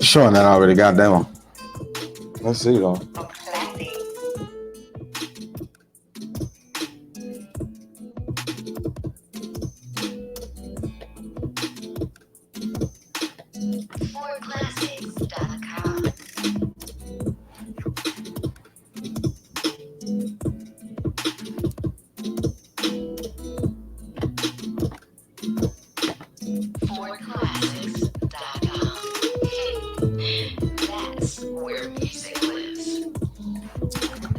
Showing that already. Goddamn. Let's see though.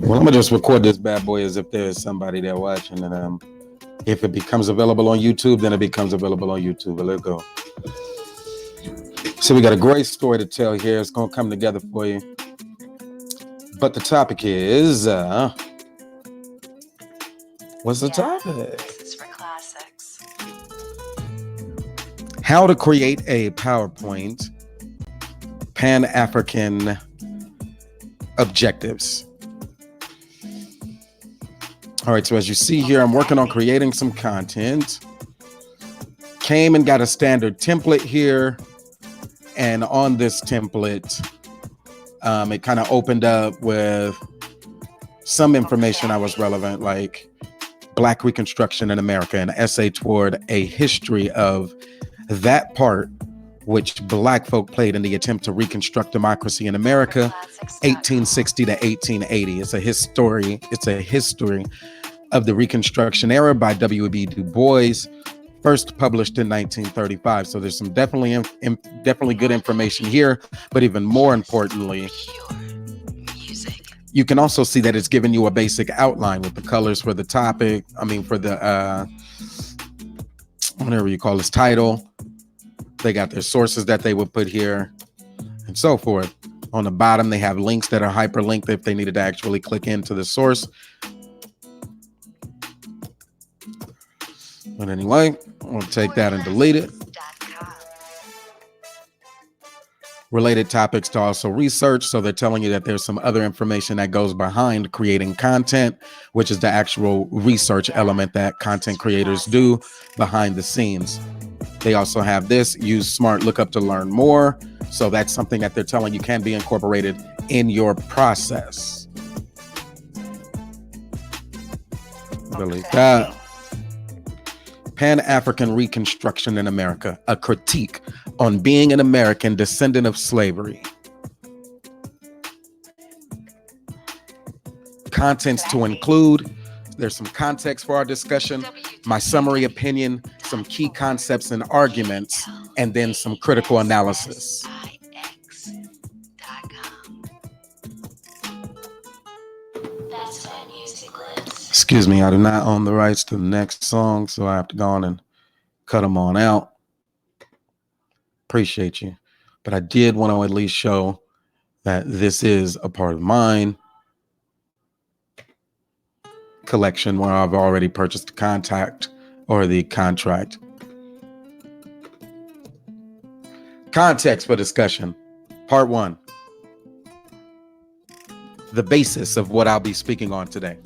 Well, I'm gonna just record this bad boy as if there's somebody there watching, and if it becomes available on YouTube, then it becomes available on YouTube. But let's go. So we got a great story to tell here. It's gonna come together for you. But the topic is, what's the topic? This is for classics. How to create a PowerPoint Pan-African objectives. All right, so as you see here, I'm working on creating some content. Came and got a standard template here. And on this template, it kind of opened up with some information that was relevant, like Black Reconstruction in America, an essay toward a history of that part which Black folk played in the attempt to reconstruct democracy in America, 1860 to 1880. It's a history of the Reconstruction era by W.E.B. Du Bois, first published in 1935. So there's some definitely good information here, but even more importantly, you can also see that it's giving you a basic outline with the colors for the topic. I mean, for the whatever you call this title. They got their sources that they would put here and so forth. On the bottom, they have links that are hyperlinked if they needed to actually click into the source. But anyway, I'm gonna take that and delete it. Related topics to also research. So they're telling you that there's some other information that goes behind creating content, which is the actual research element that content creators do behind the scenes. They also have this, use Smart Lookup to learn more. So that's something that they're telling you can be incorporated in your process. Delete that. Pan-African Reconstruction in America, a critique on being an American descendant of slavery. Contents to include, there's some context for our discussion, my summary opinion, some key concepts and arguments, and then some critical analysis. Excuse me, I do not own the rights to the next song, so I have to go on and cut them on out. Appreciate you. But I did want to at least show that this is a part of mine collection where I've already purchased the contract. Context for discussion. Part 1. The basis of what I'll be speaking on today.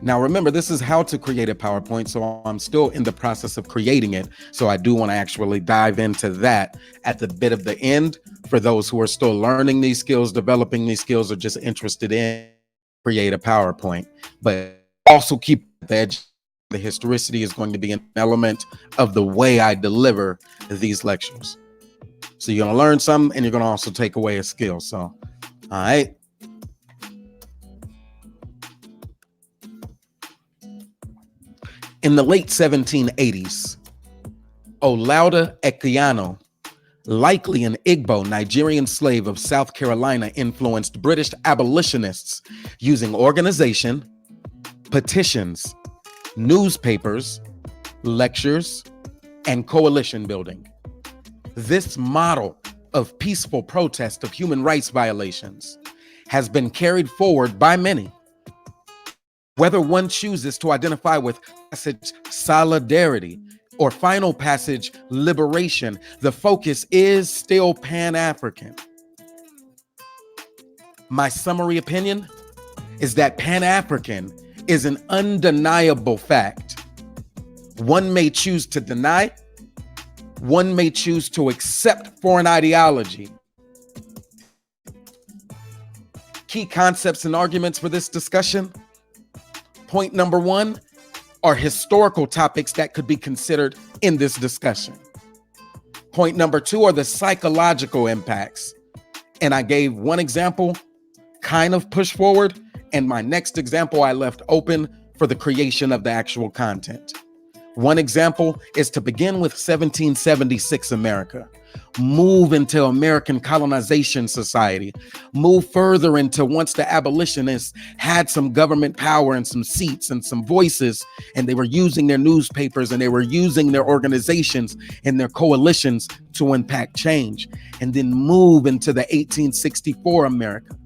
Now, remember, this is how to create a PowerPoint, so I'm still in the process of creating it. So I do want to actually dive into that at the bit of the end for those who are still learning these skills, developing these skills, or just interested in create a PowerPoint. But also keep the edge. The historicity is going to be an element of the way I deliver these lectures. So you're going to learn some, and you're going to also take away a skill. So, all right. In the late 1780s, Olaudah Equiano, likely an Igbo Nigerian slave of South Carolina, influenced British abolitionists using organization, petitions, newspapers, lectures, and coalition building. This model of peaceful protest of human rights violations has been carried forward by many. Whether one chooses to identify with passage solidarity or final passage liberation, the focus is still Pan-African. My summary opinion is that Pan-African is an undeniable fact. One may choose to deny, one may choose to accept foreign ideology. Key concepts and arguments for this discussion. Point number one are historical topics that could be considered in this discussion. Point number two are the psychological impacts. And I gave one example, kind of push forward, and my next example I left open for the creation of the actual content. One example is to begin with 1776 America, move into American colonization society, move further into once the abolitionists had some government power and some seats and some voices, and they were using their newspapers and they were using their organizations and their coalitions to impact change, and then move into the 1864 America.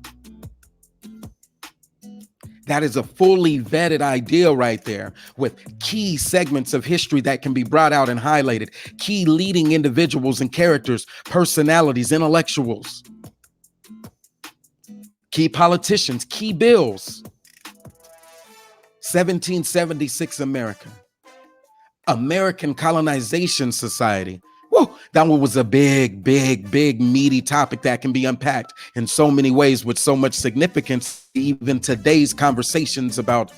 That is a fully vetted idea right there, with key segments of history that can be brought out and highlighted, key leading individuals and characters, personalities, intellectuals, key politicians, key bills. 1776 America, American Colonization Society. Whoa, that one was a big, meaty topic that can be unpacked in so many ways with so much significance, even today's conversations about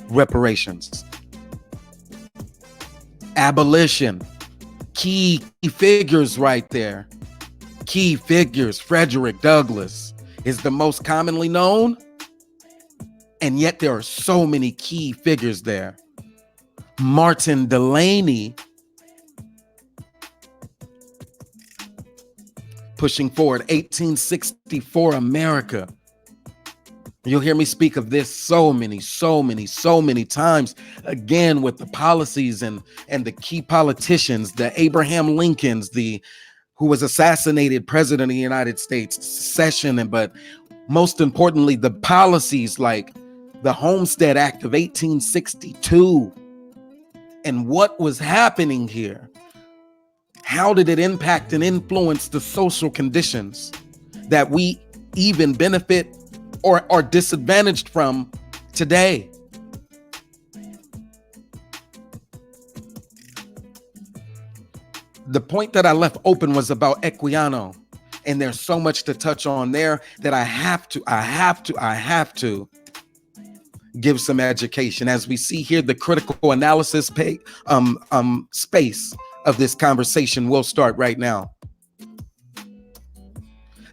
reparations. Abolition, key figures right there. Key figures, Frederick Douglass is the most commonly known, and yet there are so many key figures there. Martin Delany, pushing forward, 1864 America. You'll hear me speak of this so many times, again, with the policies and the key politicians, the Abraham Lincolns, who was assassinated president of the United States, secession, but most importantly, the policies like the Homestead Act of 1862 and what was happening here. How did it impact and influence the social conditions that we even benefit or are disadvantaged from today? The point that I left open was about Equiano, and there's so much to touch on there that I have to give some education. As we see here, the critical analysis space of this conversation will start right now.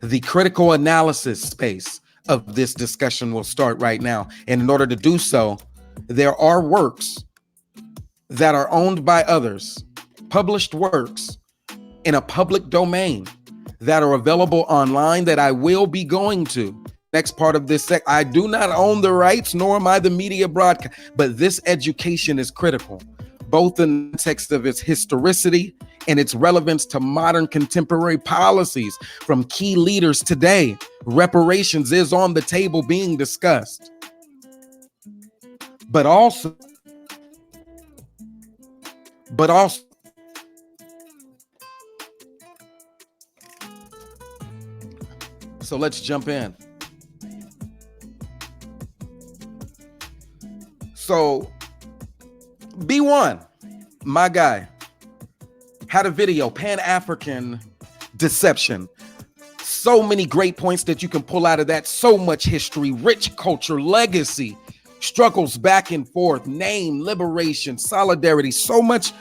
The critical analysis space of this discussion will start right now. And in order to do so, there are works that are owned by others, published works in a public domain that are available online that I will be going to. Next part of this, I do not own the rights, nor am I the media broadcast, but this education is critical, both in the context of its historicity and its relevance to modern contemporary policies from key leaders today. Reparations is on the table being discussed. But also, so let's jump in. So B1, my guy, had a video, Pan-African Deception. So many great points that you can pull out of that. So much history, rich culture, legacy, struggles back and forth, name, liberation, solidarity, so much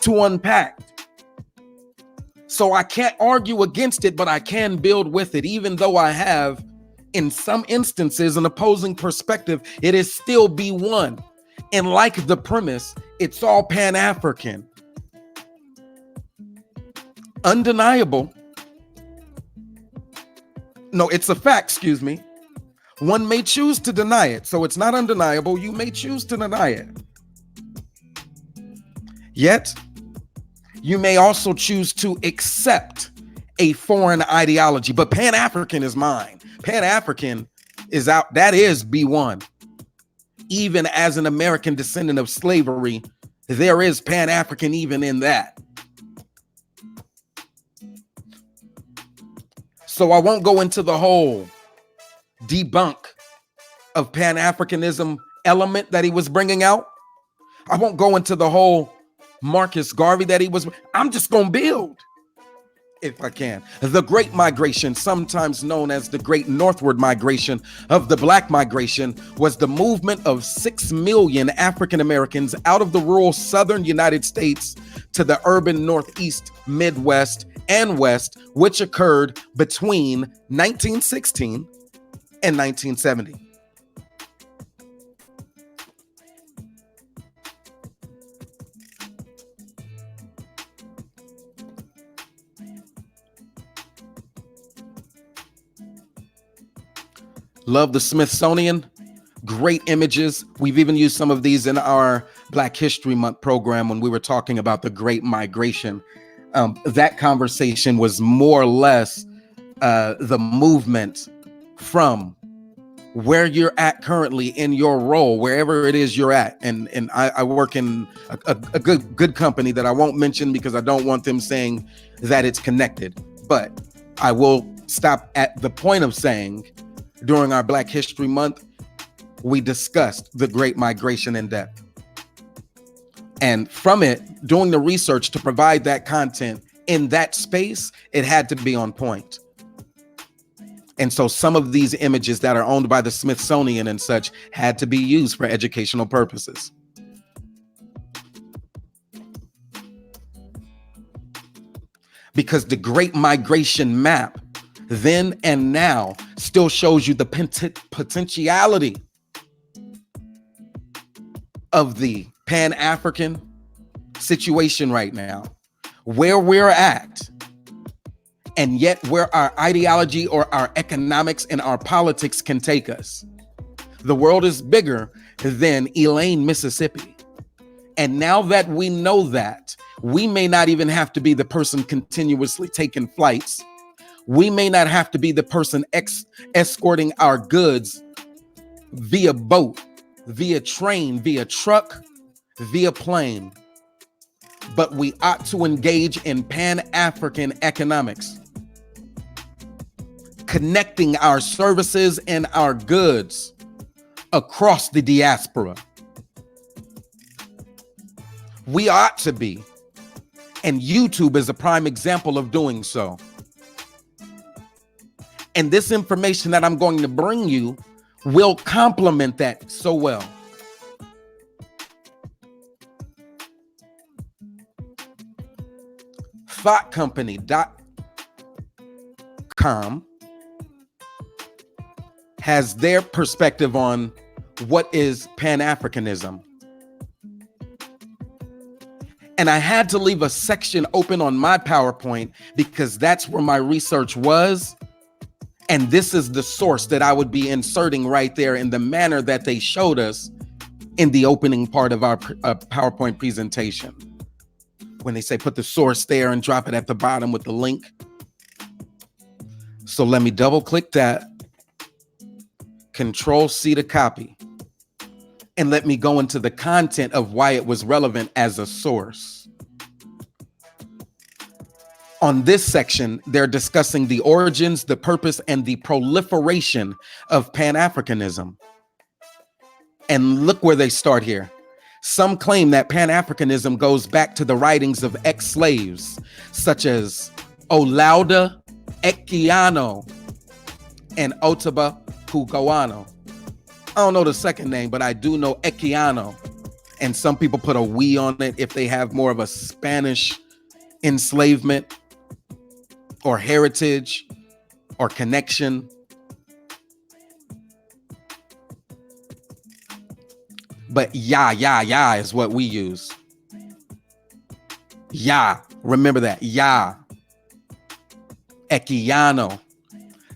to unpack. So I can't argue against it, but I can build with it, even though I have, in some instances, an opposing perspective. It is still B1. And like the premise, it's all Pan-African. Undeniable. No, it's a fact, excuse me. One may choose to deny it, so it's not undeniable. You may choose to deny it. Yet, you may also choose to accept a foreign ideology, but Pan-African is mine. Pan-African is out. That is B1. Even as an American descendant of slavery, there is Pan-African even in that. So I won't go into the whole debunk of Pan-Africanism element that he was bringing out. I won't go into the whole Marcus Garvey that he was. I'm just going to build, if I can. The Great Migration, sometimes known as the Great Northward Migration of the Black Migration, was the movement of 6 million African Americans out of the rural southern United States to the urban Northeast, Midwest, and West, which occurred between 1916 and 1970. Love the Smithsonian. Great images. We've even used some of these in our Black History Month program when we were talking about the Great Migration. That conversation was more or less the movement from where you're at currently in your role, wherever it is you're at. And I work in a good company that I won't mention because I don't want them saying that it's connected. But I will stop at the point of saying during our Black History Month, we discussed the Great Migration in depth. And from it, doing the research to provide that content in that space, it had to be on point. And so some of these images that are owned by the Smithsonian and such had to be used for educational purposes. Because the Great Migration map, then and now, still shows you the potentiality of the Pan-African situation right now, where we're at, and yet where our ideology or our economics and our politics can take us. The world is bigger than Elaine, Mississippi. And now that we know that, we may not even have to be the person continuously taking flights. We may not have to be the person escorting our goods via boat, via train, via truck, via plane. But we ought to engage in Pan-African economics, connecting our services and our goods across the diaspora. We ought to be, and YouTube is a prime example of doing so. And this information that I'm going to bring you will complement that so well. ThoughtCompany.com has their perspective on what is Pan-Africanism. And I had to leave a section open on my PowerPoint because that's where my research was. And this is the source that I would be inserting right there in the manner that they showed us in the opening part of our PowerPoint presentation. When they say put the source there and drop it at the bottom with the link. So let me double click that. Control C to copy. And let me go into the content of why it was relevant as a source. On this section, they're discussing the origins, the purpose, and the proliferation of Pan-Africanism. And look where they start here. Some claim that Pan-Africanism goes back to the writings of ex-slaves, such as Olaudah Equiano and Ottobah Cugoano. I don't know the second name, but I do know Equiano. And some people put a "we" on it if they have more of a Spanish enslavement or heritage or connection. But ya is what we use. Ya, remember that, ya. Equiano.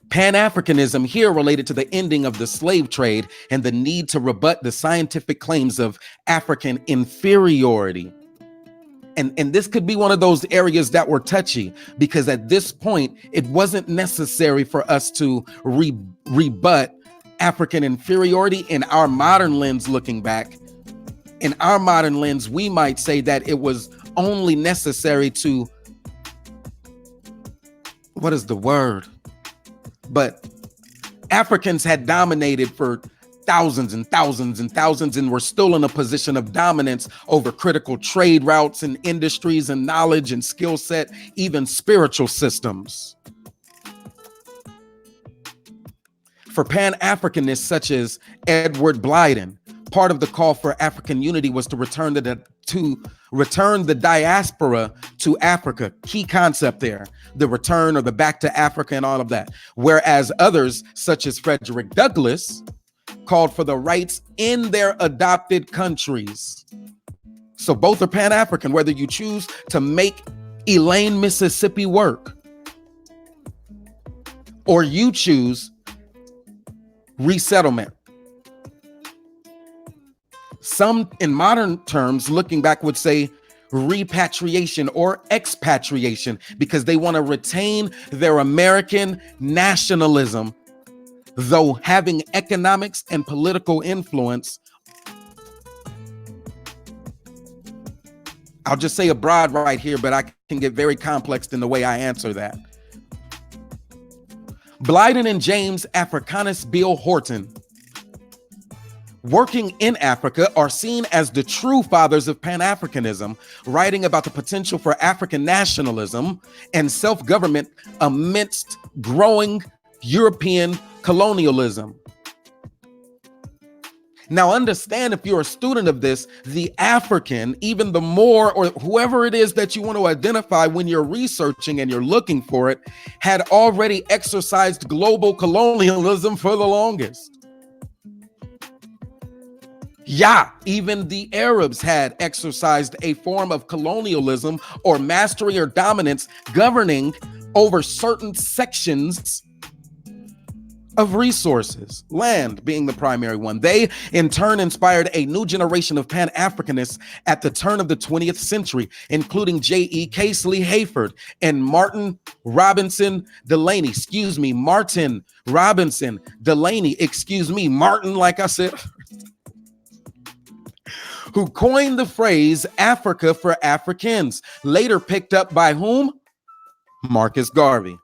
Pan-Africanism here related to the ending of the slave trade and the need to rebut the scientific claims of African inferiority. And this could be one of those areas that were touchy, because at this point, it wasn't necessary for us to rebut African inferiority. In our modern lens, looking back, in our modern lens, we might say that it was only necessary to, what is the word? But Africans had dominated for thousands and thousands and thousands, and were still in a position of dominance over critical trade routes and industries and knowledge and skill set, even spiritual systems. For Pan-Africanists such as Edward Blyden, part of the call for African unity was to return the diaspora to Africa. Key concept there, the return or the back to Africa and all of that. Whereas others, such as Frederick Douglass, called for the rights in their adopted countries. So both are Pan-African, whether you choose to make Elaine, Mississippi work, or you choose resettlement. Some, in modern terms, looking back, would say repatriation or expatriation, because they want to retain their American nationalism, though having economics and political influence, I'll just say abroad right here, but I can get very complex in the way I answer that. Blyden and James Africanus Beale Horton, working in Africa, are seen as the true fathers of Pan-Africanism, writing about the potential for African nationalism and self-government amidst growing European colonialism. Now, understand, if you're a student of this, the African, even the more, or whoever it is that you want to identify when you're researching and you're looking for it, had already exercised global colonialism for the longest. Yeah, even the Arabs had exercised a form of colonialism or mastery or dominance, governing over certain sections of resources, land being the primary one. They, in turn, inspired a new generation of Pan-Africanists at the turn of the 20th century, including J.E. Casely Hayford and Martin Robinson Delaney, Martin, like I said, who coined the phrase Africa for Africans, later picked up by whom? Marcus Garvey.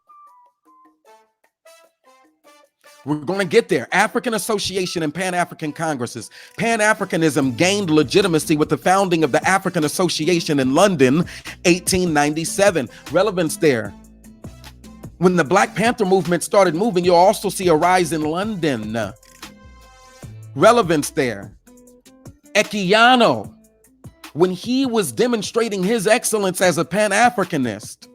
We're going to get there. African Association and Pan-African Congresses. Pan-Africanism gained legitimacy with the founding of the African Association in London, 1897. Relevance there. When the Black Panther movement started moving, you'll also see a rise in London. Relevance there. Equiano, when he was demonstrating his excellence as a Pan-Africanist,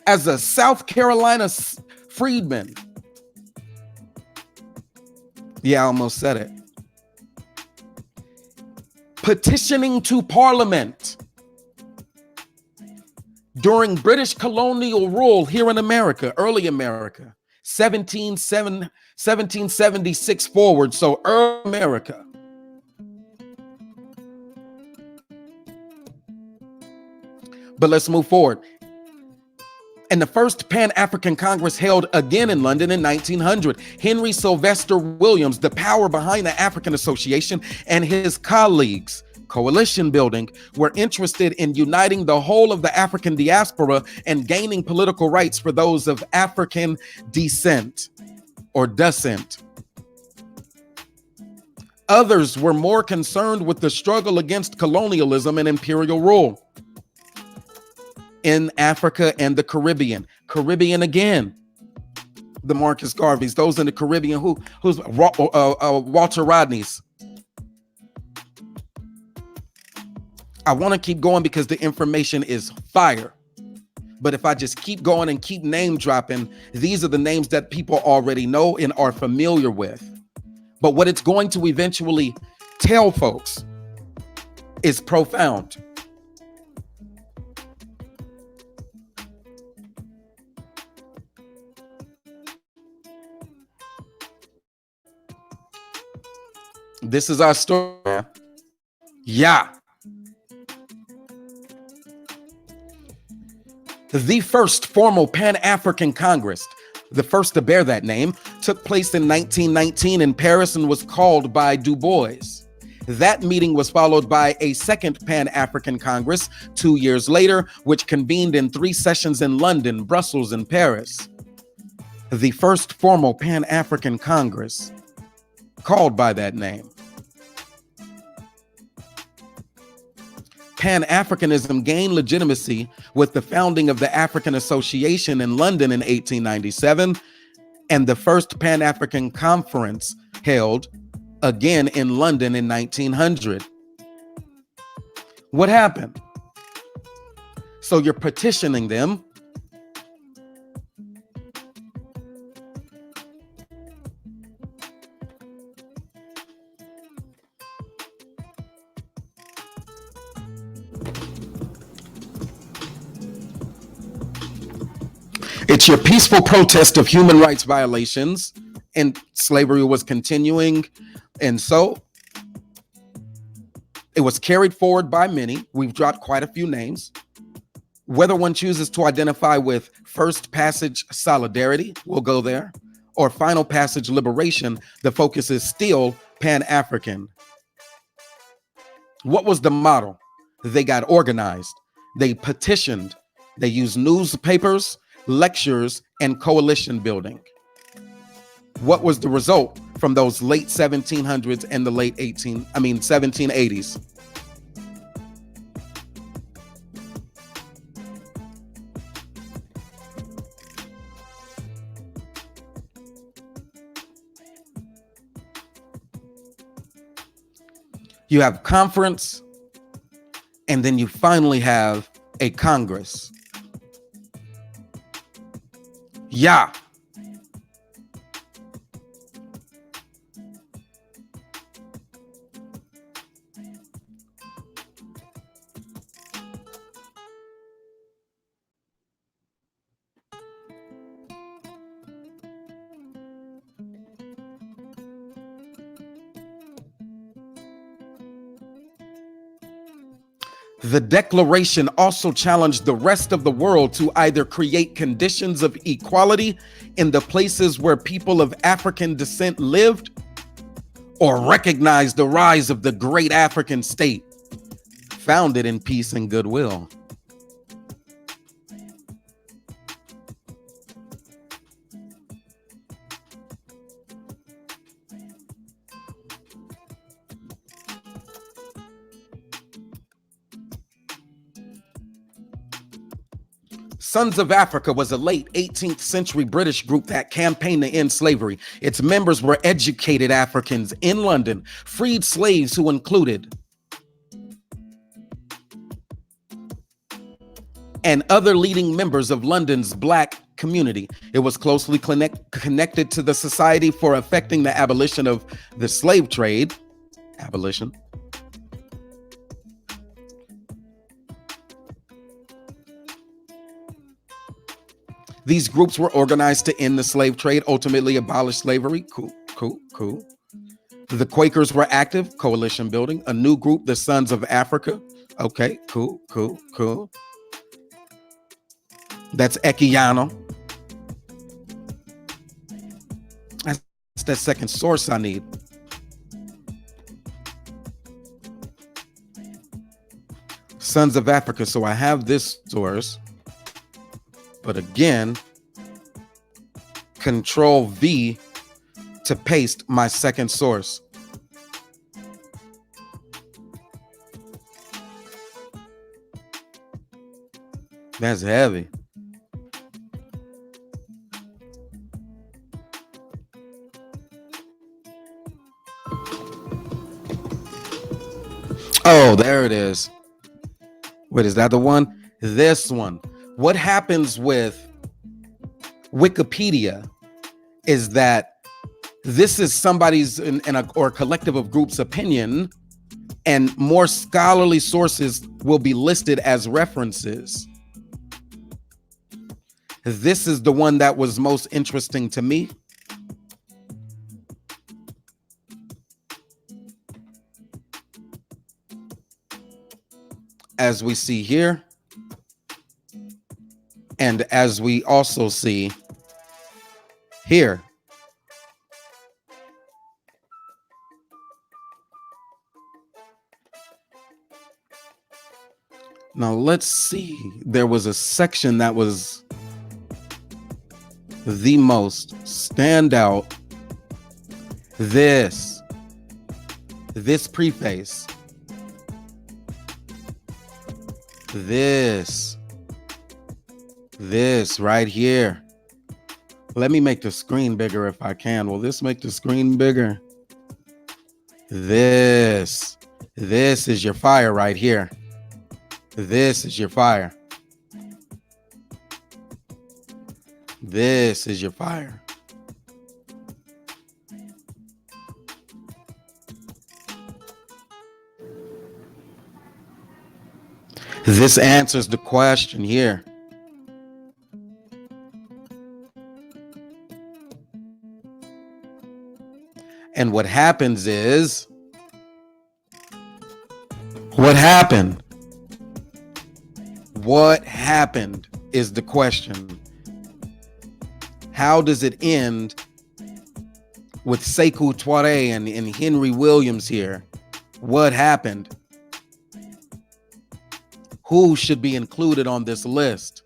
as a South Carolina freedman. Yeah, I almost said it. Petitioning to Parliament during British colonial rule here in America, early America, 1776 forward, so early America. But let's move forward. And the first Pan-African Congress held again in London in 1900. Henry Sylvester Williams, the power behind the African Association, and his colleagues, coalition building, were interested in uniting the whole of the African diaspora and gaining political rights for those of African descent or descent. Others were more concerned with the struggle against colonialism and imperial rule in Africa and the Caribbean. Caribbean again, the Marcus Garveys, those in the Caribbean, who's Walter Rodney's. I want to keep going because the information is fire. But if I just keep going and keep name dropping, these are the names that people already know and are familiar with. But what it's going to eventually tell folks is profound. This is our story. Yeah. The first formal Pan-African Congress, the first to bear that name, took place in 1919 in Paris and was called by Du Bois. That meeting was followed by a second Pan-African Congress 2 years later, which convened in 3 sessions in London, Brussels, and Paris. The first formal Pan-African Congress, called by that name. Pan-Africanism gained legitimacy with the founding of the African Association in London in 1897 and the first Pan-African Conference held again in London in 1900. What happened? So you're petitioning them. It's your peaceful protest of human rights violations, and slavery was continuing. And so it was carried forward by many. We've dropped quite a few names. Whether one chooses to identify with First Passage Solidarity, we'll go there, or Final Passage Liberation, the focus is still Pan-African. What was the model? They got organized. They petitioned. They used newspapers, lectures, and coalition building. What was the result from those late 1700s and the late 1780s? You have conference, and then you finally have a Congress. Yeah. The Declaration also challenged the rest of the world to either create conditions of equality in the places where people of African descent lived, or recognize the rise of the great African state, founded in peace and goodwill. Sons of Africa was a late 18th century British group that campaigned to end slavery. Its members were educated Africans in London, freed slaves who included and other leading members of London's Black community. It was closely connected to the Society for Effecting the Abolition of the Slave Trade. Abolition. These groups were organized to end the slave trade, ultimately abolish slavery. Cool. The Quakers were active, coalition building. A new group, the Sons of Africa. Okay, cool. That's Equiano. That's that second source I need. Sons of Africa. So I have this source. But again, Control V to paste my second source. That's heavy. Oh, there it is. Wait, is that the one? This one. What happens with Wikipedia is that this is somebody's or a collective of groups' opinion, and more scholarly sources will be listed as references. This is the one that was most interesting to me. As we see here. And as we also see here, now let's see, there was a section that was the most standout. This preface, this right here. Let me make the screen bigger if I can. Will this make the screen bigger? This is your fire right here. This is your fire. This is your fire. This answers the question here. And what happens is, what happened? What happened is the question. How does it end with Sekou Touré and Henry Williams here? What happened? Who should be included on this list?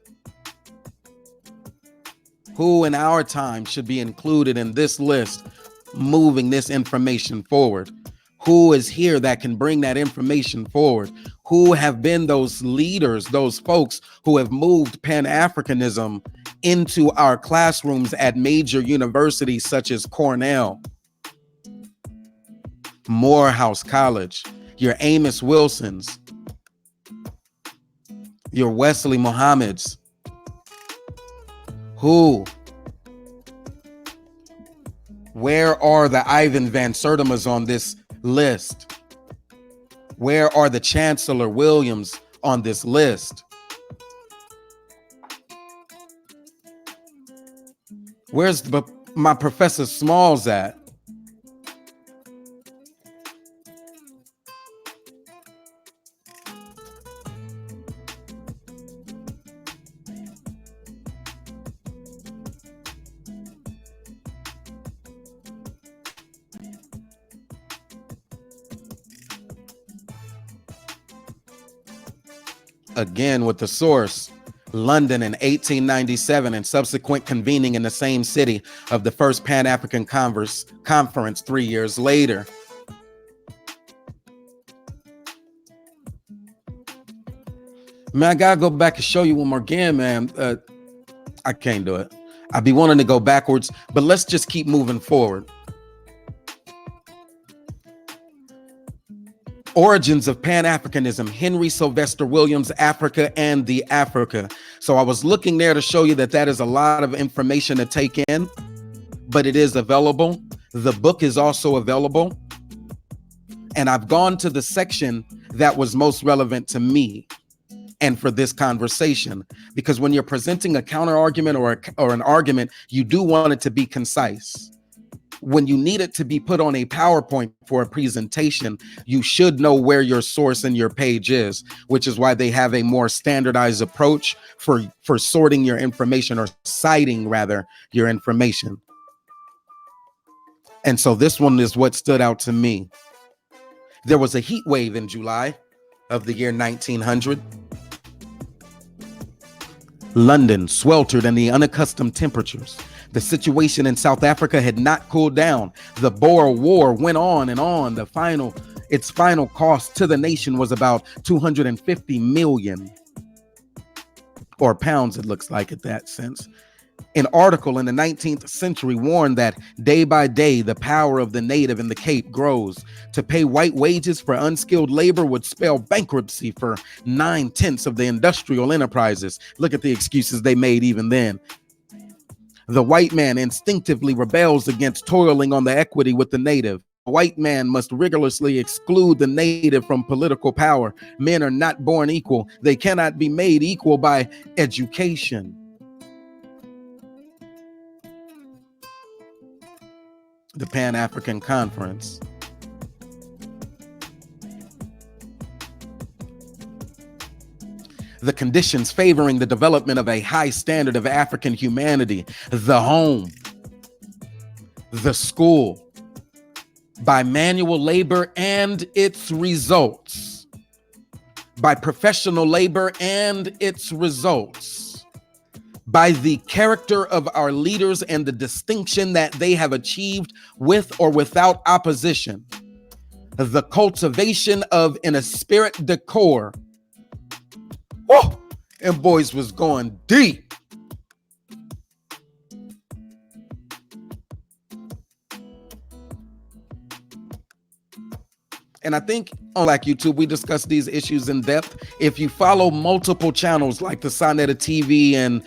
Who in our time should be included in this list, moving this information forward? Who is here that can bring that information forward? Who have been those leaders, those folks who have moved Pan-Africanism into our classrooms at major universities such as Cornell, Morehouse College, your Amos Wilsons, your Wesley Muhammads? Who? Where are the Ivan Van Sertima's on this list? Where are the Chancellor Williams on this list? Where's my Professor Smalls at? Again, with the source, London in 1897 and subsequent convening in the same city of the first Pan-African Conference 3 years later. Man, I gotta go back and show you one more again, man. I can't do it. I'd be wanting to go backwards, but let's just keep moving forward. Origins of Pan-Africanism, Henry Sylvester Williams, Africa and the Africa. So I was looking there to show you that that is a lot of information to take in, but it is available. The book is also available. And I've gone to the section that was most relevant to me and for this conversation, because when you're presenting a counter argument or an argument, you do want it to be concise. When you need it to be put on a PowerPoint for a presentation, you should know where your source and your page is, which is why they have a more standardized approach for sorting your information, or citing rather your information. And so this one is what stood out to me. There was a heat wave in July of the year 1900. London sweltered in the unaccustomed temperatures. The situation in South Africa had not cooled down. The Boer War went on and on. Its final cost to the nation was about 250 million, or pounds, it looks like, in that sense. An article in the 19th century warned that day by day, the power of the native in the Cape grows. To pay white wages for unskilled labor would spell bankruptcy for 9/10 of the industrial enterprises. Look at the excuses they made even then. The white man instinctively rebels against toiling on the equity with the native. A white man must rigorously exclude the native from political power. Men are not born equal. They cannot be made equal by education. The Pan-African Conference. the conditions favoring the development of a high standard of African humanity, the home, the school, by manual labor and its results, by professional labor and its results, by the character of our leaders and the distinction that they have achieved with or without opposition, the cultivation of an esprit de corps. Oh, and boys was going deep. And I think on Black YouTube, we discuss these issues in depth. If you follow multiple channels like the Sonetta TV and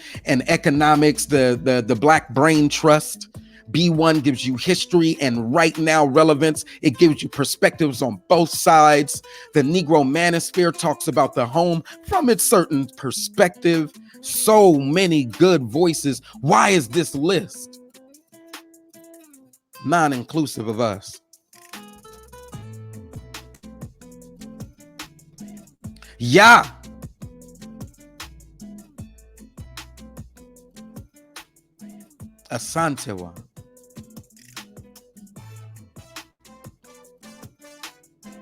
Economics, the Black Brain Trust, B1 gives you history and right now relevance. It gives you perspectives on both sides. The Negro Manosphere talks about the home from its certain perspective. So many good voices. Why is this list non-inclusive of us? Yeah. Asantewa.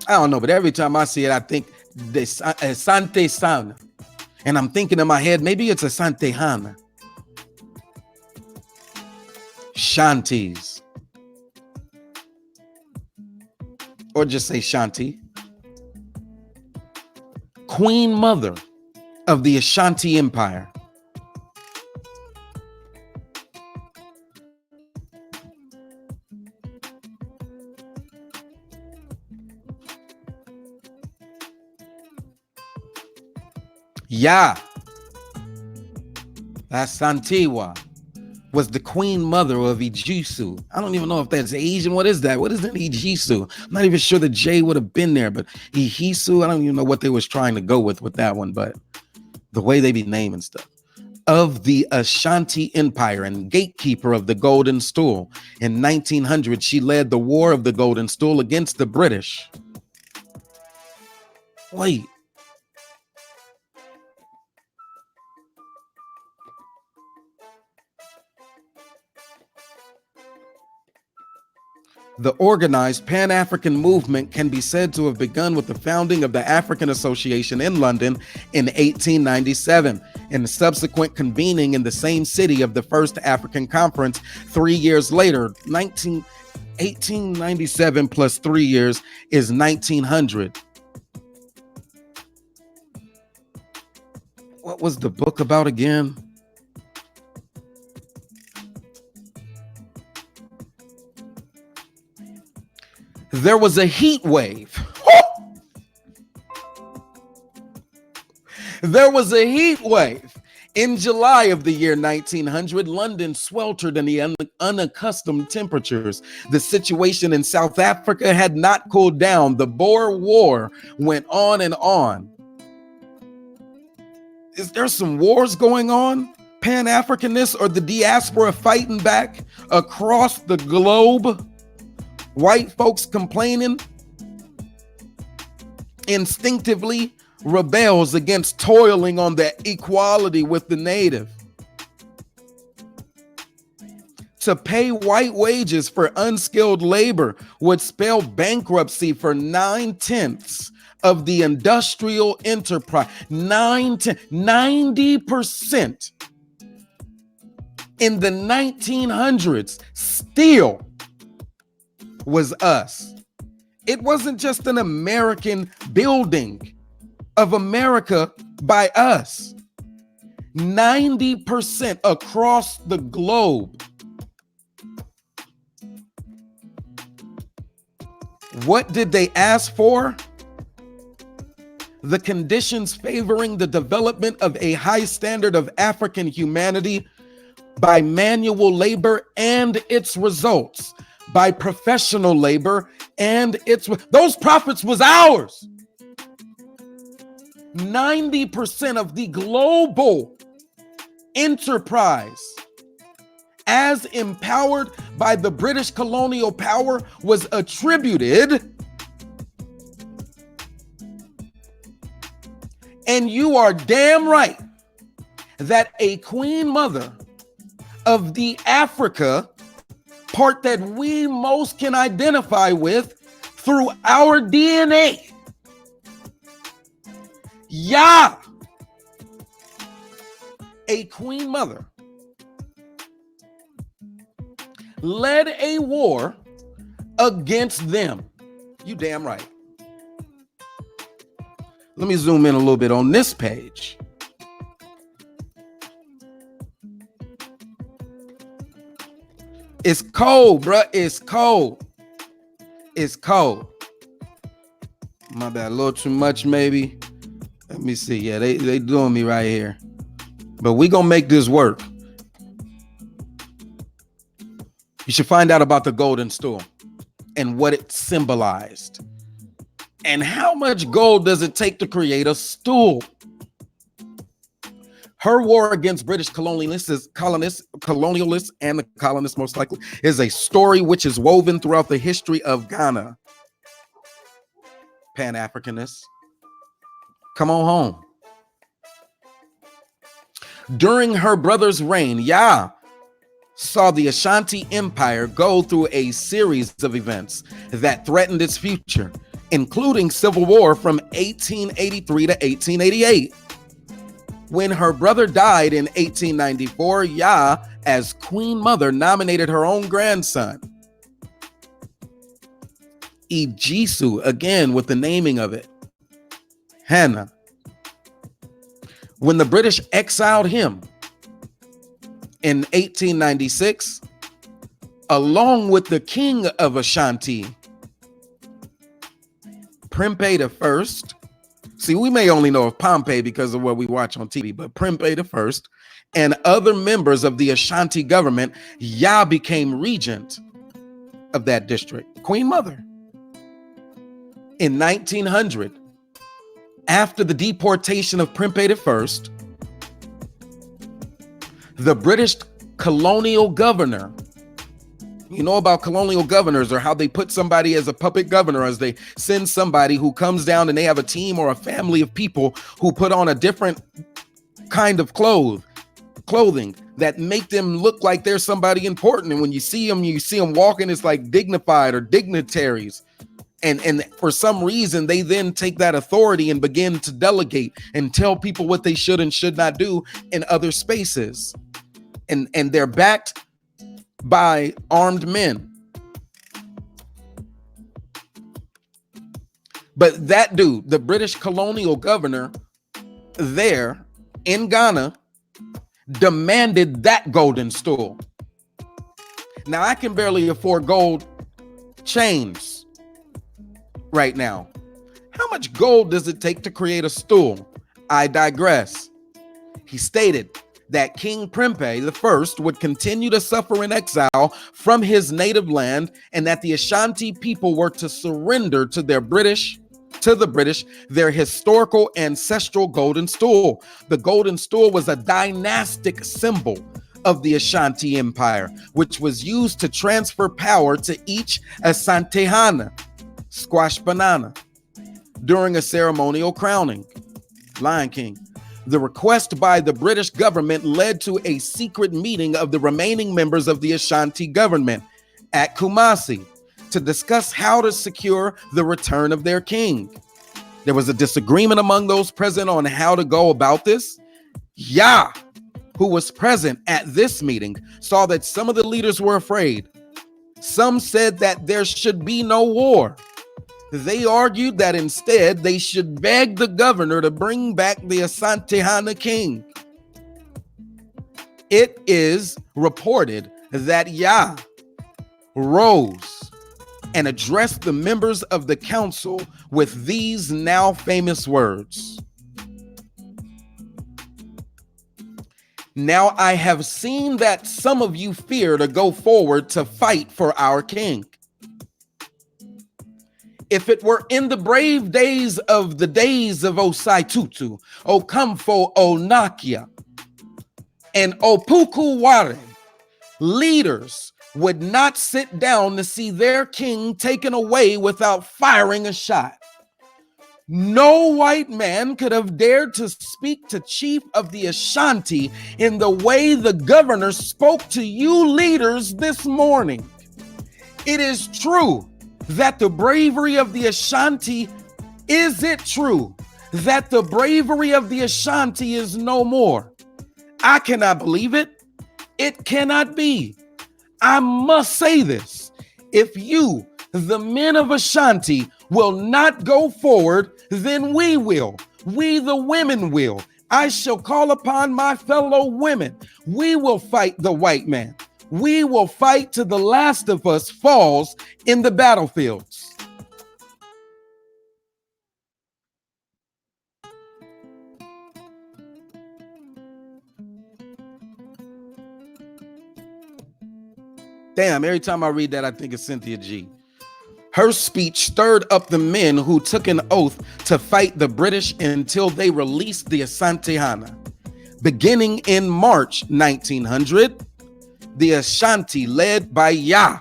I don't know, but every time I see it, I think Asante Sana. And I'm thinking in my head, maybe it's Asante Hana. Shantis. Or just say Shanti. Queen Mother of the Ashanti Empire. Ya Asantewa was the queen mother of Ijisu. I don't even know if that's Asian. What is that? What is an Ijisu? I'm not even sure the J would have been there, but Ijisu, I don't even know what they was trying to go with that one, but the way they be naming stuff. Of the Ashanti Empire and gatekeeper of the Golden Stool. In 1900, she led the War of the Golden Stool against the British. Wait. The organized Pan-African movement can be said to have begun with the founding of the African Association in London in 1897 and the subsequent convening in the same city of the First African Conference 3 years later. 1897 plus 3 years is 1900. What was the book about again? There was a heat wave. There was a heat wave. In July of the year 1900, London sweltered in the unaccustomed temperatures. The situation in South Africa had not cooled down. The Boer War went on and on. Is there some wars going on? Pan-Africanists or the diaspora fighting back across the globe? White folks complaining instinctively rebels against toiling on the equality with the native. To pay white wages for unskilled labor would spell bankruptcy for 9/10 of the industrial enterprise. 90% in the 1900s still was us. It wasn't just an American building of America by us. 90% across the globe. What did they ask for? The conditions favoring the development of a high standard of African humanity by manual labor and its results, by professional labor and those profits was ours. 90% of the global enterprise, as empowered by the British colonial power, was attributed And you are damn right that a queen mother of the Africa part that we most can identify with through our DNA, Yah, a queen mother, led a war against them. You damn right. Let me zoom in a little bit on this page. It's cold, bruh. It's cold. It's cold. My bad. A little too much, maybe. Let me see. Yeah, they doing me right here. But we gonna make this work. You should find out about the golden stool and what it symbolized. And how much gold does it take to create a stool? Her war against British colonialists and the colonists most likely is a story which is woven throughout the history of Ghana. Pan-Africanists, come on home. During her brother's reign, Yah saw the Ashanti Empire go through a series of events that threatened its future, including civil war from 1883 to 1888. When her brother died in 1894, Yah, as Queen Mother, nominated her own grandson, Ijisu, again with the naming of it, Hannah. When the British exiled him in 1896, along with the king of Ashanti, Prempeh I. See, we may only know of Pompey because of what we watch on TV, but Prempeh I and other members of the Ashanti government, Yah became regent of that district, Queen Mother. In 1900, after the deportation of Prempeh I, the British colonial governor, you know about colonial governors, or how they put somebody as a puppet governor, as they send somebody who comes down and they have a team or a family of people who put on a different kind of clothing that make them look like they're somebody important. And when you see them walking, it's like dignified or dignitaries. And for some reason, they then take that authority and begin to delegate and tell people what they should and should not do in other spaces. And they're backed by armed men. But that dude, the British colonial governor there in Ghana, demanded that golden stool. Now, I can barely afford gold chains right now. How much gold does it take to create a stool? I digress. He stated that King Prempeh I would continue to suffer in exile from his native land, and that the Ashanti people were to surrender to the British their historical ancestral golden stool. The golden stool was a dynastic symbol of the Ashanti Empire, which was used to transfer power to each Asantehana, squash banana, during a ceremonial crowning. Lion King. The request by the British government led to a secret meeting of the remaining members of the Ashanti government at Kumasi to discuss how to secure the return of their king. There was a disagreement among those present on how to go about this. Yah, who was present at this meeting, saw that some of the leaders were afraid. Some said that there should be no war. They argued that instead they should beg the governor to bring back the Asantehana king. It is reported that Yah rose and addressed the members of the council with these now famous words. Now I have seen that some of you fear to go forward to fight for our king. If it were in the brave days of Osai Tutu, Okamfo Onakia, and Opuku Ware, leaders would not sit down to see their king taken away without firing a shot. No white man could have dared to speak to Chief of the Ashanti in the way the governor spoke to you leaders this morning. It is true that the bravery of the Ashanti, is it true that the bravery of the Ashanti is no more? I cannot believe it. It cannot be. I must say this. If you, the men of Ashanti, will not go forward, then we will. We, the women, will. I shall call upon my fellow women. We will fight the white man. We will fight till the last of us falls in the battlefields. Damn, every time I read that, I think of Cynthia G. Her speech stirred up the men who took an oath to fight the British until they released the Asantehana. Beginning in March 1900, the Ashanti, led by Yah,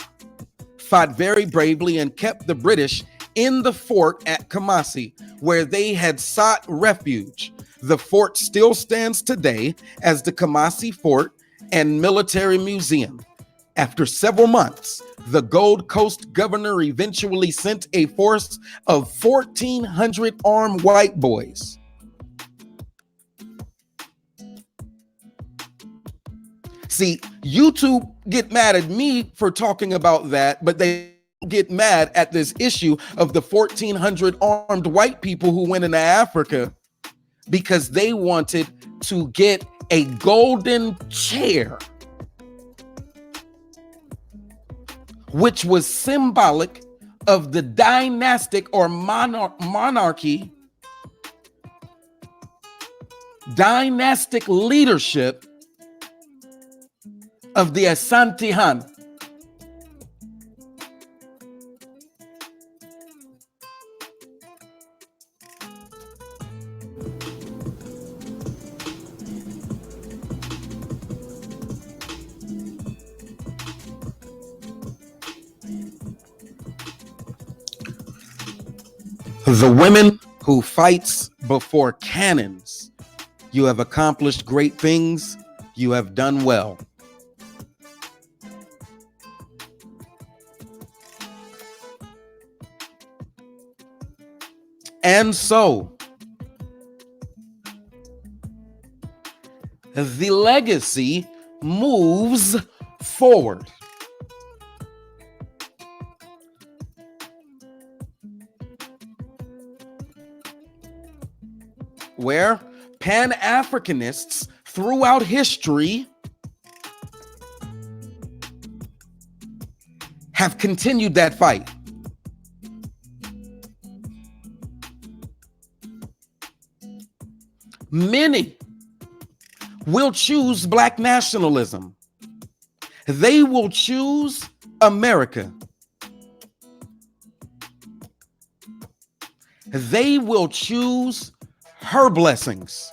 fought very bravely and kept the British in the fort at Kumasi, where they had sought refuge. The fort still stands today as the Kumasi Fort and Military Museum. After several months, the Gold Coast governor eventually sent a force of 1,400 armed white boys. See, YouTube get mad at me for talking about that, but they get mad at this issue of the 1,400 armed white people who went into Africa because they wanted to get a golden chair, which was symbolic of the dynastic or monarchy, dynastic leadership of the Asantehana. The women who fights before cannons. You have accomplished great things. You have done well. And so, the legacy moves forward. Where Pan-Africanists throughout history have continued that fight. Many will choose Black nationalism. They will choose America. They will choose her blessings.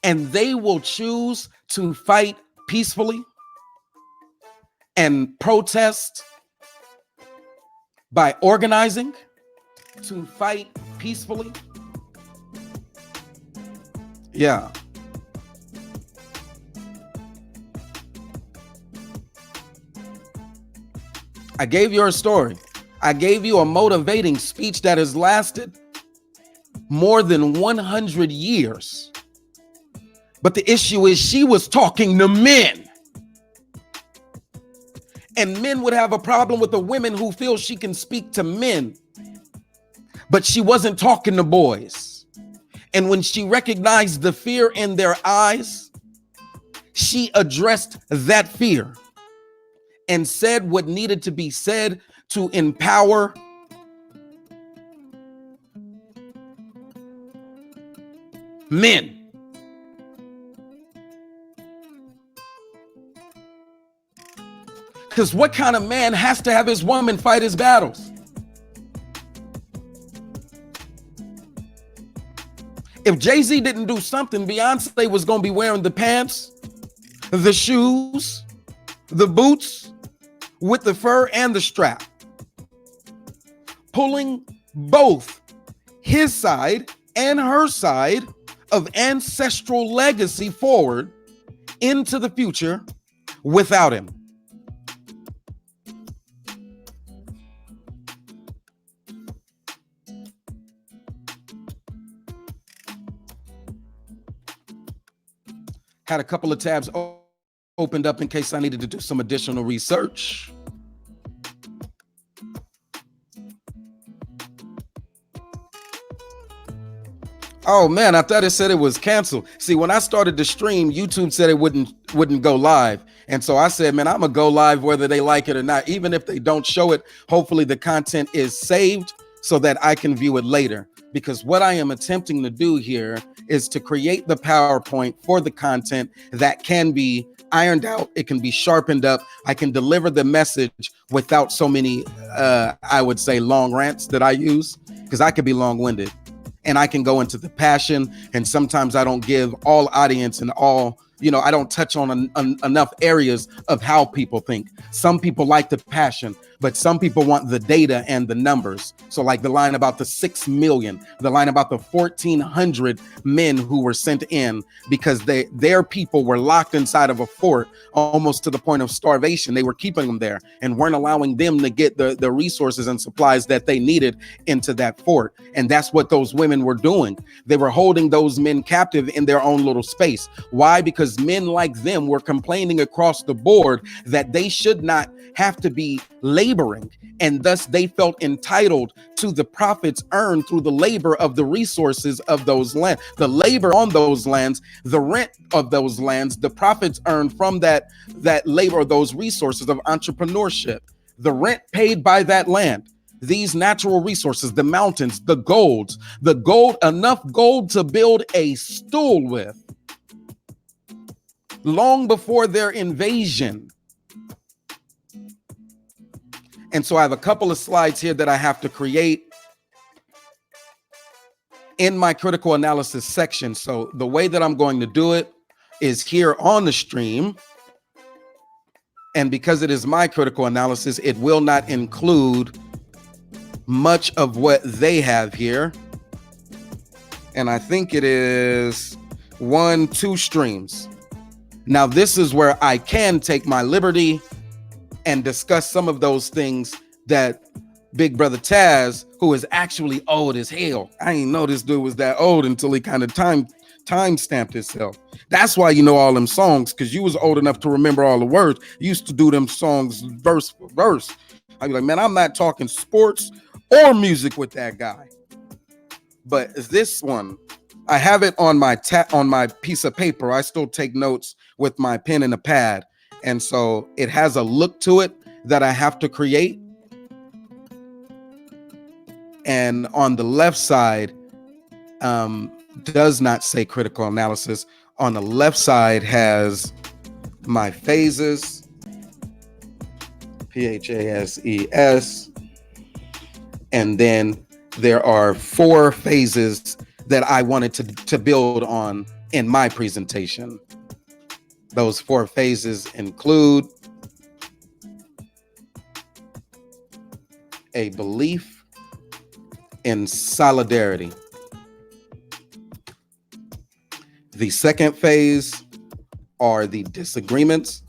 And they will choose to fight peacefully and protest by organizing, to fight peacefully. Yeah. I gave you a story. I gave you a motivating speech that has lasted more than 100 years. But the issue is she was talking to men. And men would have a problem with the women who feel she can speak to men. But she wasn't talking to boys. And when she recognized the fear in their eyes, she addressed that fear and said what needed to be said to empower men. Because what kind of man has to have his woman fight his battles? If Jay-Z didn't do something, Beyonce was going to be wearing the pants, the shoes, the boots with the fur and the strap, pulling both his side and her side of ancestral legacy forward into the future without him. Had a couple of tabs opened up in case I needed to do some additional research. Oh man, I thought it said it was canceled. See, when I started the stream, YouTube said it wouldn't go live. And so I said, man, I'm gonna go live whether they like it or not. Even if they don't show it, hopefully the content is saved so that I can view it later. Because what I am attempting to do here is to create the PowerPoint for the content that can be ironed out. It can be sharpened up. I can deliver the message without so many, I would say, long rants that I use, because I could be long-winded. And I can go into the passion, and sometimes I don't give all audience and all, I don't touch on enough areas of how people think. Some people like the passion, but some people want the data and the numbers. So like the line about the 6 million, the line about the 1,400 men who were sent in because their people were locked inside of a fort almost to the point of starvation. They were keeping them there and weren't allowing them to get the resources and supplies that they needed into that fort. And that's what those women were doing. They were holding those men captive in their own little space. Why? Because men like them were complaining across the board that they should not have to be laboring, and thus they felt entitled to the profits earned through the labor of the resources of those lands, the labor on those lands, the rent of those lands, the profits earned from that labor, those resources of entrepreneurship, the rent paid by that land, these natural resources, the mountains, the gold, enough gold to build a stool with long before their invasion. And so I have a couple of slides here that I have to create in my critical analysis section. So the way that I'm going to do it is here on the stream. And because it is my critical analysis, it will not include much of what they have here. And I think it is 2 streams. Now, this is where I can take my liberty and discuss some of those things that Big Brother Taz, who is actually old as hell. I didn't know this dude was that old until he kind of time stamped himself. That's why you know all them songs, because you was old enough to remember all the words. You used to do them songs verse for verse. I'd be like, man, I'm not talking sports or music with that guy. But this one, I have it on my piece of paper. I still take notes with my pen and a pad. And so it has a look to it that I have to create. And on the left side, does not say critical analysis. On the left side has my phases, PHASES. And then there are 4 phases that I wanted to build on in my presentation. Those 4 phases include a belief in solidarity. The second phase are the disagreements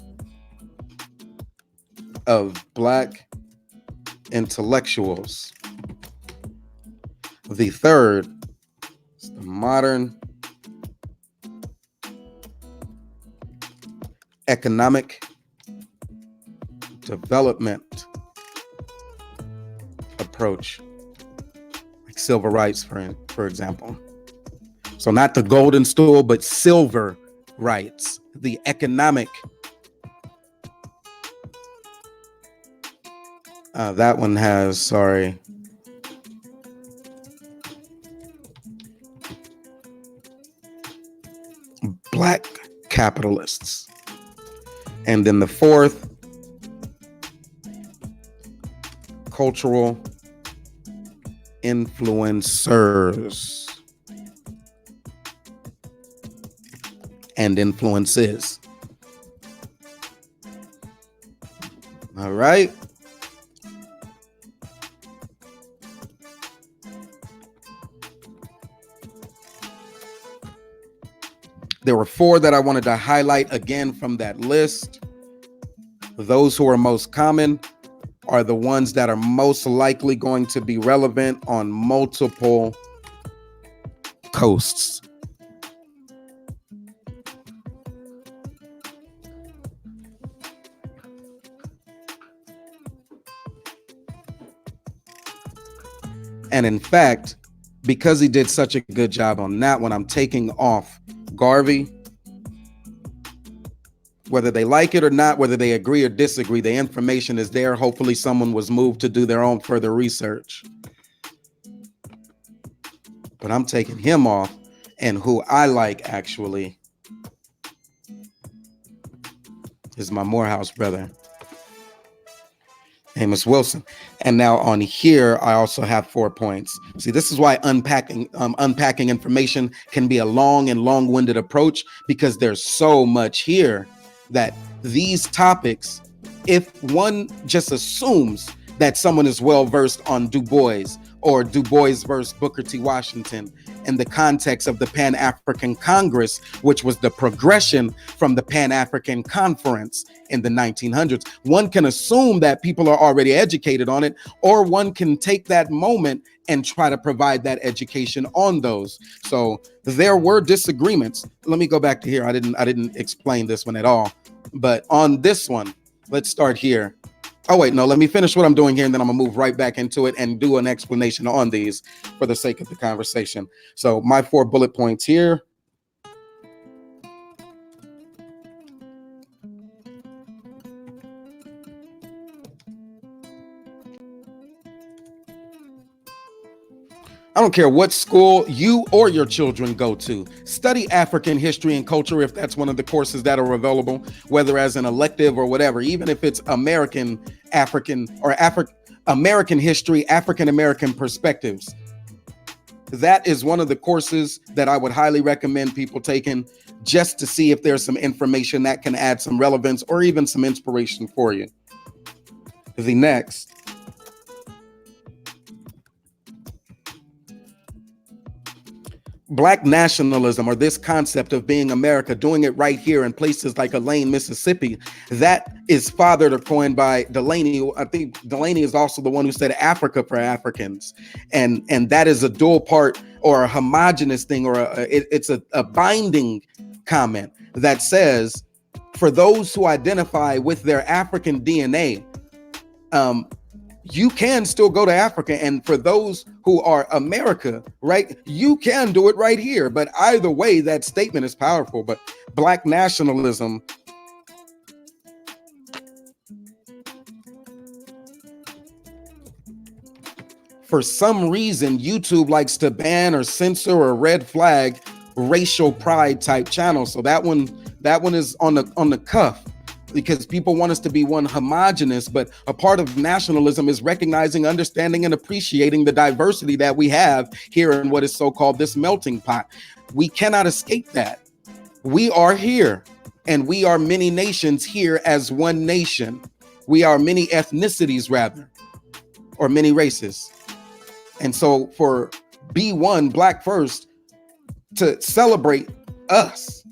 of Black intellectuals. The third is the modern economic development approach, like civil rights, for example. So not the golden stool, but silver rights, the economic. That one has, sorry. Black capitalists. And then the fourth, cultural influencers and influences. All right. There were four that I wanted to highlight again from that list. Those who are most common are the ones that are most likely going to be relevant on multiple coasts. And in fact, because he did such a good job on that one, I'm taking off Garvey. Whether they like it or not, whether they agree or disagree, the information is there. Hopefully someone was moved to do their own further research. But I'm taking him off, and who I like actually is my Morehouse brother, Amos Wilson. And now on here, I also have 4 points. See, this is why unpacking information can be a long and long-winded approach, because there's so much here that these topics, if one just assumes that someone is well-versed on Du Bois or Du Bois versus Booker T. Washington in the context of the Pan-African Congress, which was the progression from the Pan-African Conference in the 1900s, one can assume that people are already educated on it, or one can take that moment and try to provide that education on those. So there were disagreements. Let me go back to here. I didn't explain this one at all, but on this one, let's start here. Oh, wait, no, let me finish what I'm doing here, and then I'm gonna move right back into it and do an explanation on these for the sake of the conversation. So my 4 bullet points here. I don't care what school you or your children go to. Study African history and culture if that's one of the courses that are available, whether as an elective or whatever, even if it's American African or American history, African American perspectives. That is one of the courses that I would highly recommend people taking, just to see if there's some information that can add some relevance or even some inspiration for you. The next. Black nationalism, or this concept of being America, doing it right here in places like Elaine, Mississippi, that is fathered or coined by Delaney. I think Delaney is also the one who said Africa for Africans. And that is a dual part or a homogenous thing, or it's a binding comment that says, for those who identify with their African DNA, you can still go to Africa. And for those who are America, right, you can do it right here. But either way, that statement is powerful. But Black nationalism, for some reason, YouTube likes to ban or censor or red flag racial pride type channels. So that one is on the cuff, because people want us to be one homogenous, but a part of nationalism is recognizing, understanding, and appreciating the diversity that we have here in what is so-called this melting pot. We cannot escape that. We are here, and we are many nations here as one nation. We are many ethnicities, rather, or many races. And so for B1, Black First, to celebrate us,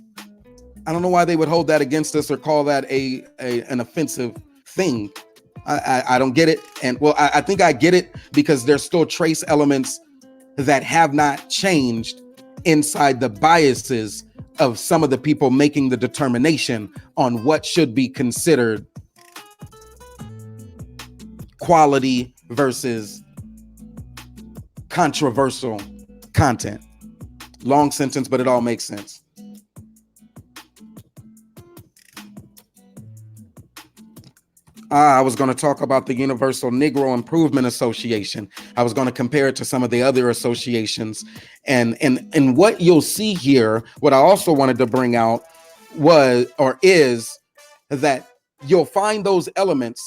I don't know why they would hold that against us or call that an offensive thing. I don't get it. And well, I think I get it, because there's still trace elements that have not changed inside the biases of some of the people making the determination on what should be considered quality versus controversial content. Long sentence, but it all makes sense. I was going to talk about the Universal Negro Improvement Association. I was going to compare it to some of the other associations. And what you'll see here, what I also wanted to bring out is that you'll find those elements.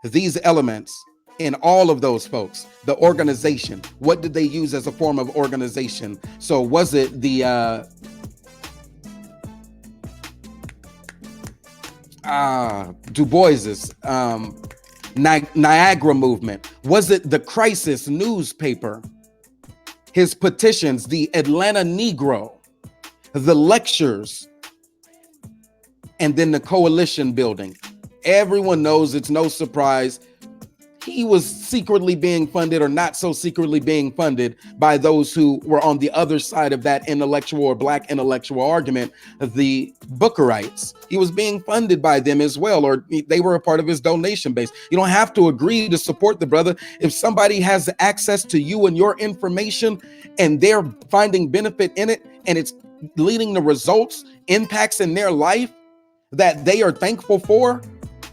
These elements in all of those folks. The organization, what did they use as a form of organization? So was it the Du Bois's Niagara movement? Was it the Crisis newspaper? his petitions, the Atlanta Negro, the lectures, and then the coalition building. Everyone knows, it's no surprise, he was secretly being funded, or not so secretly being funded, by those who were on the other side of that intellectual or black intellectual argument, the Bookerites. He was being funded by them as well, or they were a part of his donation base. You don't have to agree to support the brother. If somebody has access to you and your information and they're finding benefit in it, and it's leading to results, impacts in their life that they are thankful for,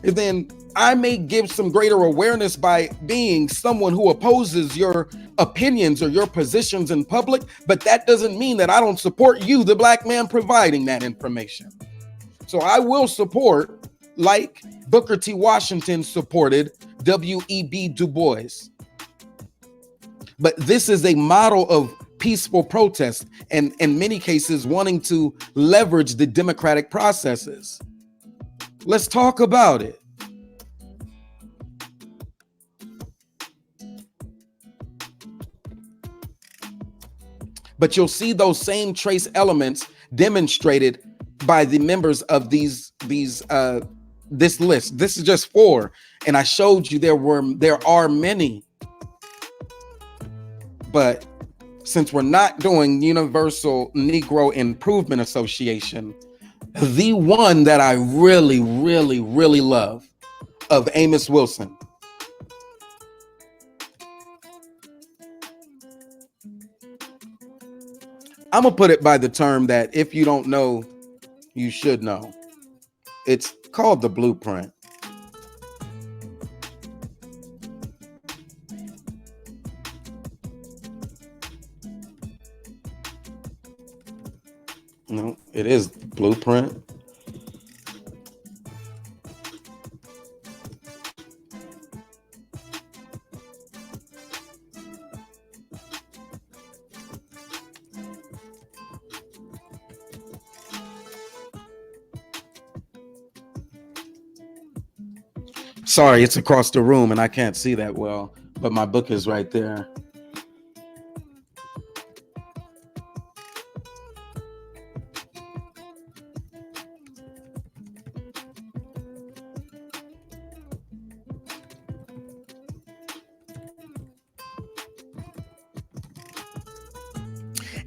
then I may give some greater awareness by being someone who opposes your opinions or your positions in public, but that doesn't mean that I don't support you, the black man, providing that information. So I will support, like Booker T. Washington supported W.E.B. Du Bois. But this is a model of peaceful protest, and in many cases wanting to leverage the democratic processes. Let's talk about it. But you'll see those same trace elements demonstrated by the members of this list. This is just 4, and I showed you there are many. But since we're not doing Universal Negro Improvement Association, the one that I really, really, really love, of Amos Wilson. I'm gonna put it by the term that if you don't know, you should know. It's called the blueprint. No, it is blueprint. Sorry, it's across the room and I can't see that well, but my book is right there.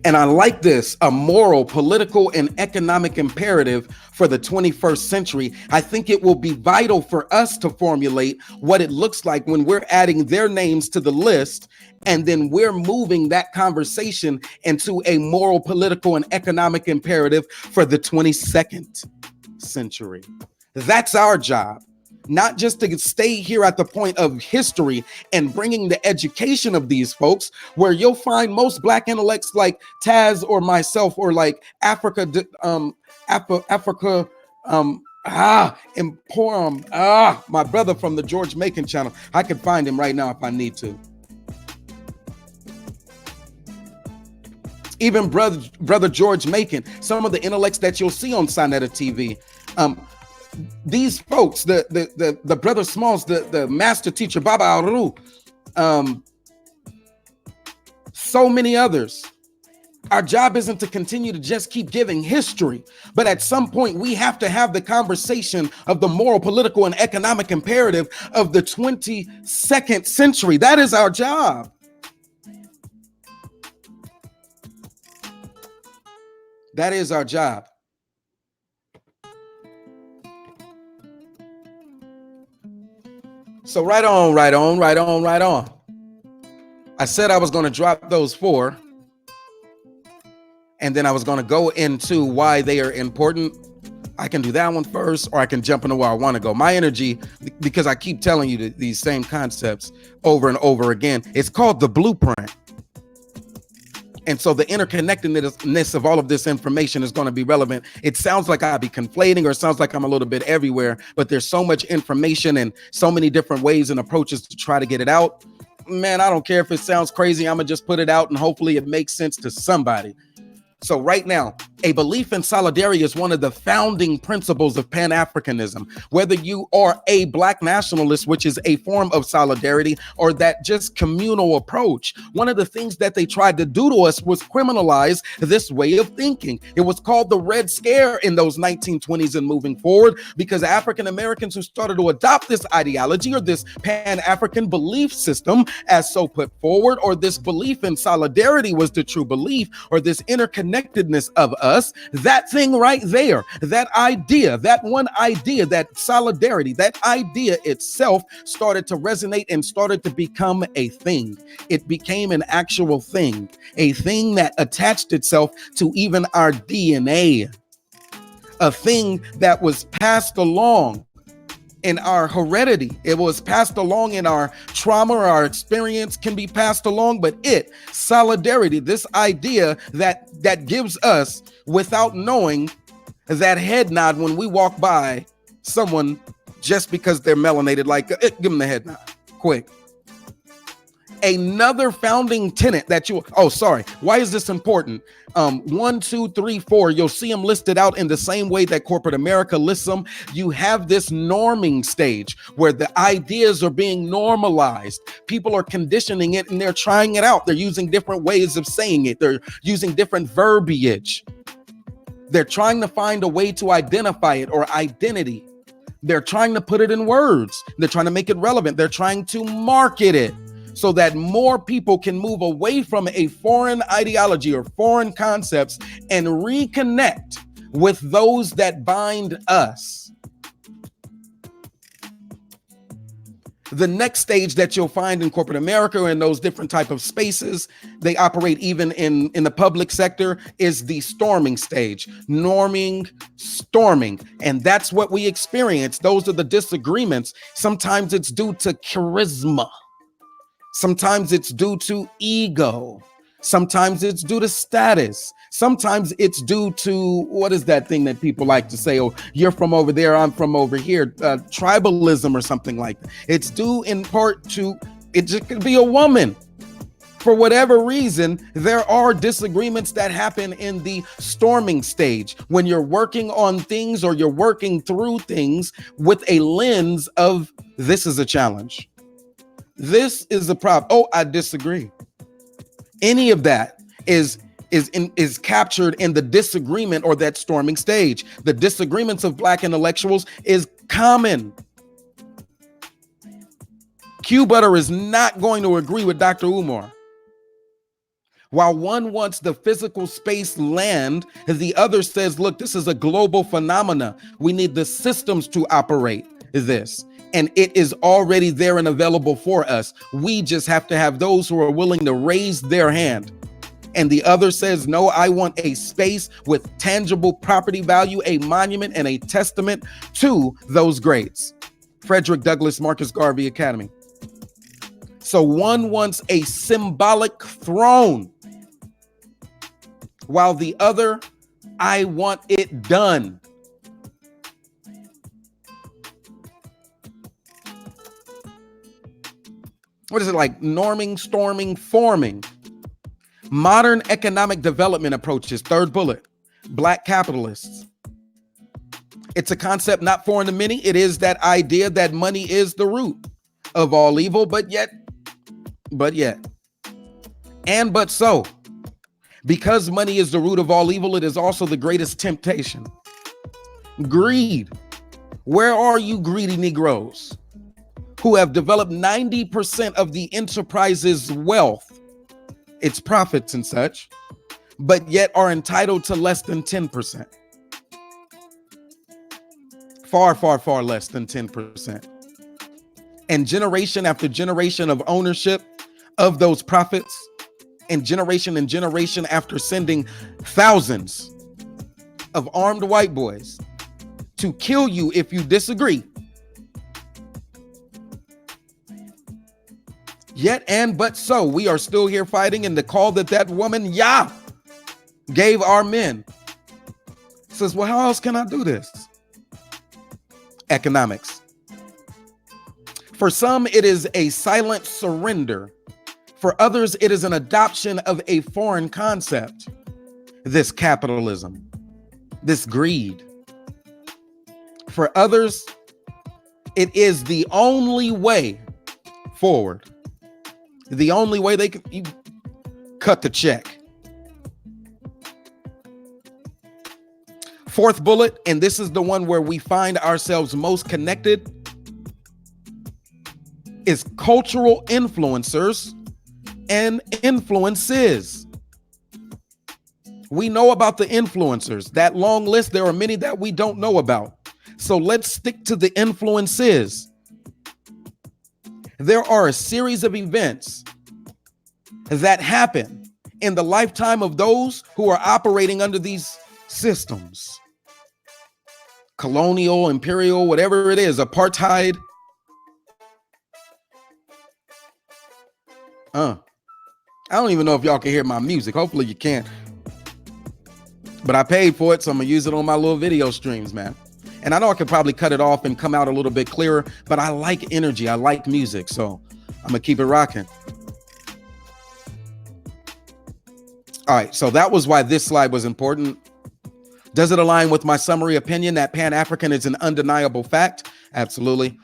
And I like this, a moral, political, and economic imperative for the 21st century. I think it will be vital for us to formulate what it looks like when we're adding their names to the list, and then we're moving that conversation into a moral, political, and economic imperative for the 22nd century. That's our job. Not just to stay here at the point of history and bringing the education of these folks, where you'll find most black intellects like Taz or myself, or like my brother from the George Macon channel. I could find him right now if I need to. Even brother George Macon, some of the intellects that you'll see on Sinetta TV. These folks, the brother Smalls, the master teacher, Baba Aru, so many others. Our job isn't to continue to just keep giving history, but at some point we have to have the conversation of the moral, political, and economic imperative of the 22nd century. That is our job. That is our job. So right on. I said I was going to drop those 4, and then I was going to go into why they are important. I can do that one first, or I can jump into where I want to go. My energy, because I keep telling you these same concepts over and over again, it's called the blueprint. And so the interconnectedness of all of this information is going to be relevant. It sounds like I'll be conflating, or it sounds like I'm a little bit everywhere, but there's so much information and so many different ways and approaches to try to get it out. Man, I don't care if it sounds crazy. I'm going to just put it out and hopefully it makes sense to somebody. So right now, A belief in solidarity is one of the founding principles of Pan-Africanism. Whether you are a Black nationalist, which is a form of solidarity, or that just communal approach, one of the things that they tried to do to us was criminalize this way of thinking. It was called the Red Scare in those 1920s and moving forward, because African Americans who started to adopt this ideology or this Pan-African belief system, as so put forward, or this belief in solidarity was the true belief, or this interconnectedness of us, that thing right there, that idea, that one idea, that solidarity, that idea itself started to resonate and started to become a thing. It became an actual thing, a thing that attached itself to even our DNA, a thing that was passed along in our heredity. It was passed along in our trauma, or our experience can be passed along, but solidarity, this idea that gives us, without knowing, that head nod when we walk by someone just because they're melanated, like give them the head nod, quick. Another founding tenet that why is this important? 1, 2, 3, 4, you'll see them listed out in the same way that corporate America lists them. You have this norming stage where the ideas are being normalized. People are conditioning it and they're trying it out. They're using different ways of saying it. They're using different verbiage. They're trying to find a way to identify it, or identity. They're trying to put it in words. They're trying to make it relevant. They're trying to market it so that more people can move away from a foreign ideology or foreign concepts and reconnect with those that bind us. The next stage that you'll find in corporate America, or in those different type of spaces, they operate even in the public sector, is the storming stage. Norming, storming. And that's what we experience. Those are the disagreements. Sometimes it's due to charisma. Sometimes it's due to ego. Sometimes it's due to status. Sometimes it's due to, what is that thing that people like to say? Oh, you're from over there, I'm from over here. Tribalism or something like that. It's due in part to, it just could be a woman. For whatever reason, there are disagreements that happen in the storming stage when you're working on things, or you're working through things with a lens of, this is a challenge. This is a problem. Oh, I disagree. Any of that is captured in the disagreement, or that storming stage. The disagreements of Black intellectuals is common. Q Butter is not going to agree with Dr. Umar. While one wants the physical space land, the other says, look, this is a global phenomena. We need the systems to operate this. And it is already there and available for us. We just have to have those who are willing to raise their hand. And the other says, no, I want a space with tangible property value, a monument and a testament to those greats. Frederick Douglass, Marcus Garvey Academy. So one wants a symbolic throne, while the other, I want it done. What is it like? Norming, storming, forming. Modern economic development approaches, third bullet, Black capitalists. It's a concept not foreign to many. It is that idea that money is the root of all evil, but so, because money is the root of all evil, it is also the greatest temptation. Greed. Where are you greedy Negroes who have developed 90% of the enterprise's wealth, its profits and such, but yet are entitled to less than 10%? Far, far, far less than 10%. And generation after generation of ownership of those profits, and generation after sending thousands of armed white boys to kill you if you disagree. Yet and but so, we are still here fighting, and the call that woman, Yah, gave our men says, well, how else can I do this? Economics. For some, it is a silent surrender. For others, it is an adoption of a foreign concept. this capitalism, this greed. For others, it is the only way forward. The only way they can cut the check. Fourth bullet, and this is the one where we find ourselves most connected, is cultural influencers and influences. We know about the influencers. That long list, there are many that we don't know about. So let's stick to the influences. There are a series of events that happen in the lifetime of those who are operating under these systems. Colonial, imperial, whatever it is, apartheid. I don't even know if y'all can hear my music. Hopefully you can. But I paid for it, so I'm gonna use it on my little video streams, man. And I know I could probably cut it off and come out a little bit clearer, but I like energy. I like music, so I'm gonna keep it rocking. All right, so that was why this slide was important. Does it align with my summary opinion that Pan-African is an undeniable fact? Absolutely.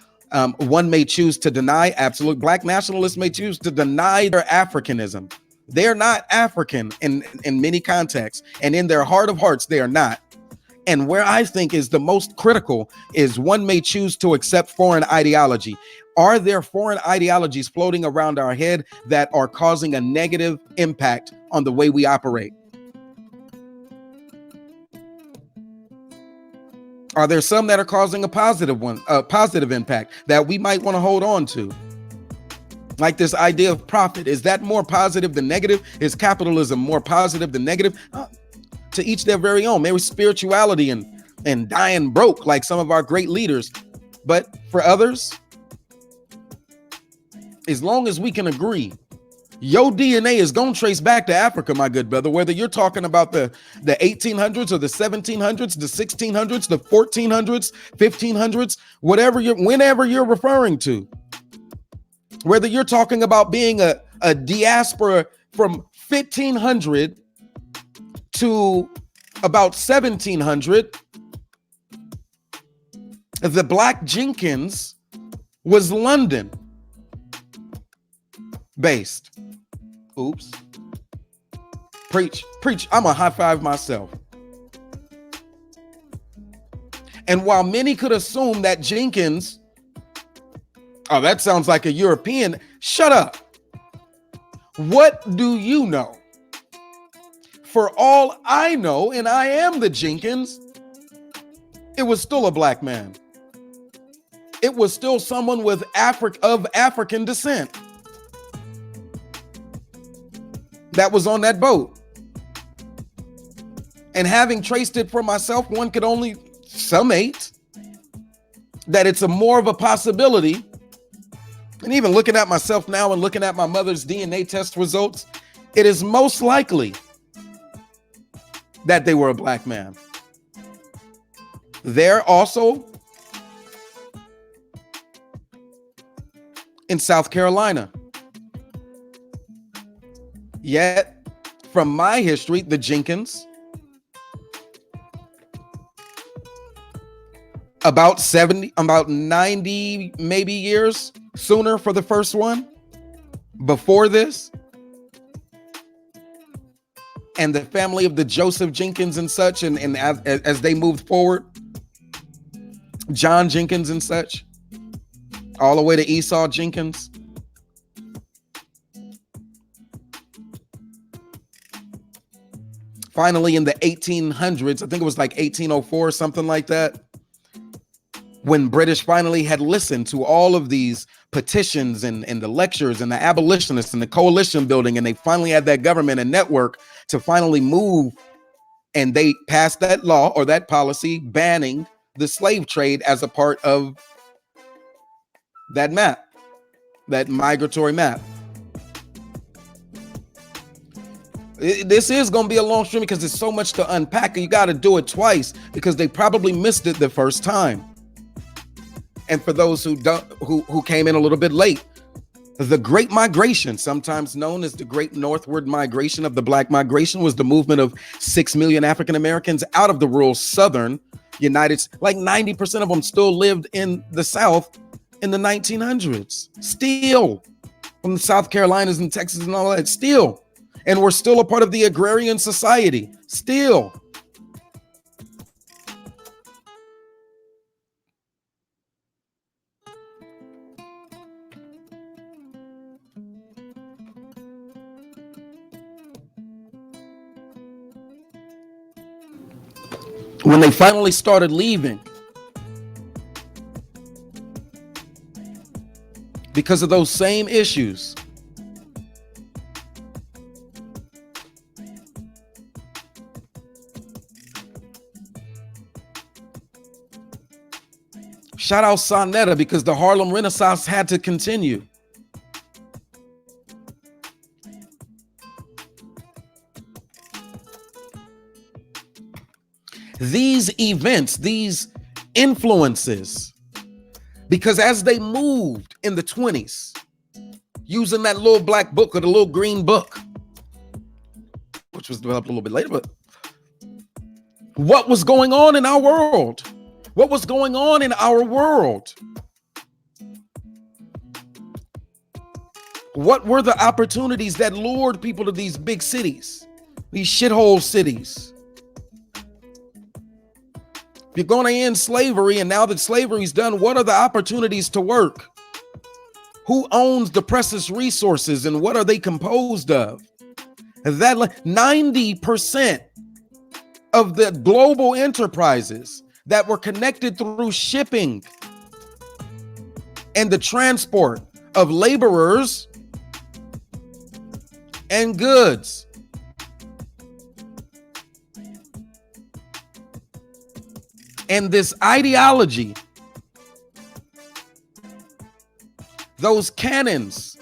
One may choose to deny, absolutely. Black nationalists may choose to deny their Africanism. They're not African in many contexts, and in their heart of hearts, they are not. And where I think is the most critical is one may choose to accept foreign ideology. Are there foreign ideologies floating around our head that are causing a negative impact on the way we operate? Are there some that are causing a positive impact that we might want to hold on to? Like this idea of profit, is that more positive than negative? Is capitalism more positive than negative? To each their very own. Maybe spirituality and dying broke like some of our great leaders. But for others, as long as we can agree, your DNA is going to trace back to Africa, my good brother, whether you're talking about the 1800s or the 1700s, the 1600s, the 1400s, 1500s, whenever you're referring to. Whether you're talking about being a diaspora from 1500 to about 1700, the Black Jenkins was London based. Oops. Preach. I'm a high five myself. And while many could assume that Jenkins, oh, that sounds like a European, shut up. What do you know? For all I know, and I am the Jenkins, it was still a Black man. It was still someone with of African descent that was on that boat. And having traced it for myself, one could only summate that it's more of a possibility. And even looking at myself now and looking at my mother's DNA test results, it is most likely that they were a Black man. They're also in South Carolina. Yet, from my history, the Jenkins, about 90 maybe years sooner for the first one, before this, and the family of the Joseph Jenkins and such, and as they moved forward, John Jenkins and such, all the way to Esau Jenkins. Finally, in the 1800s, I think it was like 1804, something like that, when British finally had listened to all of these petitions and the lectures and the abolitionists and the coalition building, and they finally had that government and network to finally move, and they passed that law or that policy banning the slave trade as a part of that map, that migratory map. This is going to be a long stream because there's so much to unpack. You got to do it twice because they probably missed it the first time. And for those who came in a little bit late, The Great Migration, sometimes known as the Great Northward Migration of the Black Migration, was the movement of 6 million African Americans out of the rural southern United States. Like 90% of them still lived in the South in the 1900s. Still, from the South Carolinas and Texas and all that, still. And we're still a part of the agrarian society, still. When they finally started leaving, because of those same issues, shout out Sonetta, because the Harlem Renaissance had to continue. These events, these influences, because as they moved in the 20s, using that little black book or the little green book, which was developed a little bit later, but what was going on in our world? What was going on in our world? What were the opportunities that lured people to these big cities, these shithole cities? If you're going to end slavery, and now that slavery's done, what are the opportunities to work? Who owns the precious resources and what are they composed of? That 90% of the global enterprises that were connected through shipping and the transport of laborers and goods. And this ideology, those cannons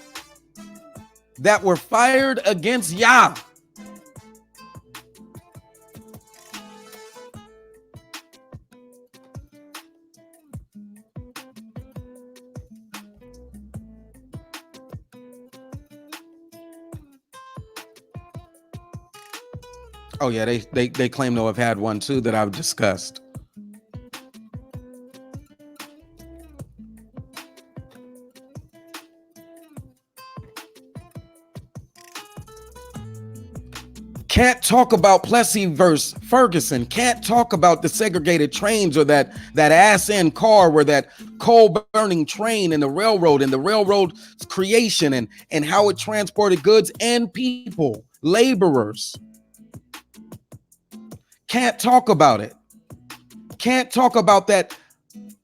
that were fired against Yah, oh yeah, they claim to have had one too that I've discussed. Can't talk about Plessy versus Ferguson. Can't talk about the segregated trains or that ass end car where that coal burning train and the railroad creation and how it transported goods and people, laborers. Can't talk about it. Can't talk about that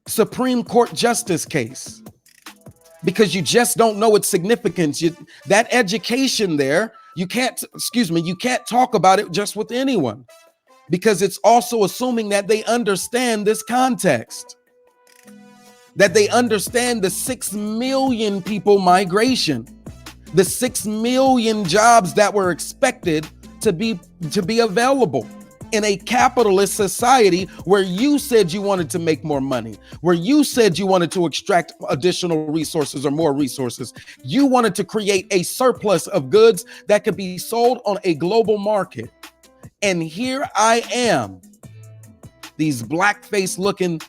Supreme Court justice case because you just don't know its significance. That education there, you can't talk about it just with anyone because it's also assuming that they understand this context, that they understand the 6 million people migration, the 6 million jobs that were expected to be available in a capitalist society where you said you wanted to make more money, where you said you wanted to extract additional resources or more resources. You wanted to create a surplus of goods that could be sold on a global market. And here I am, these blackface looking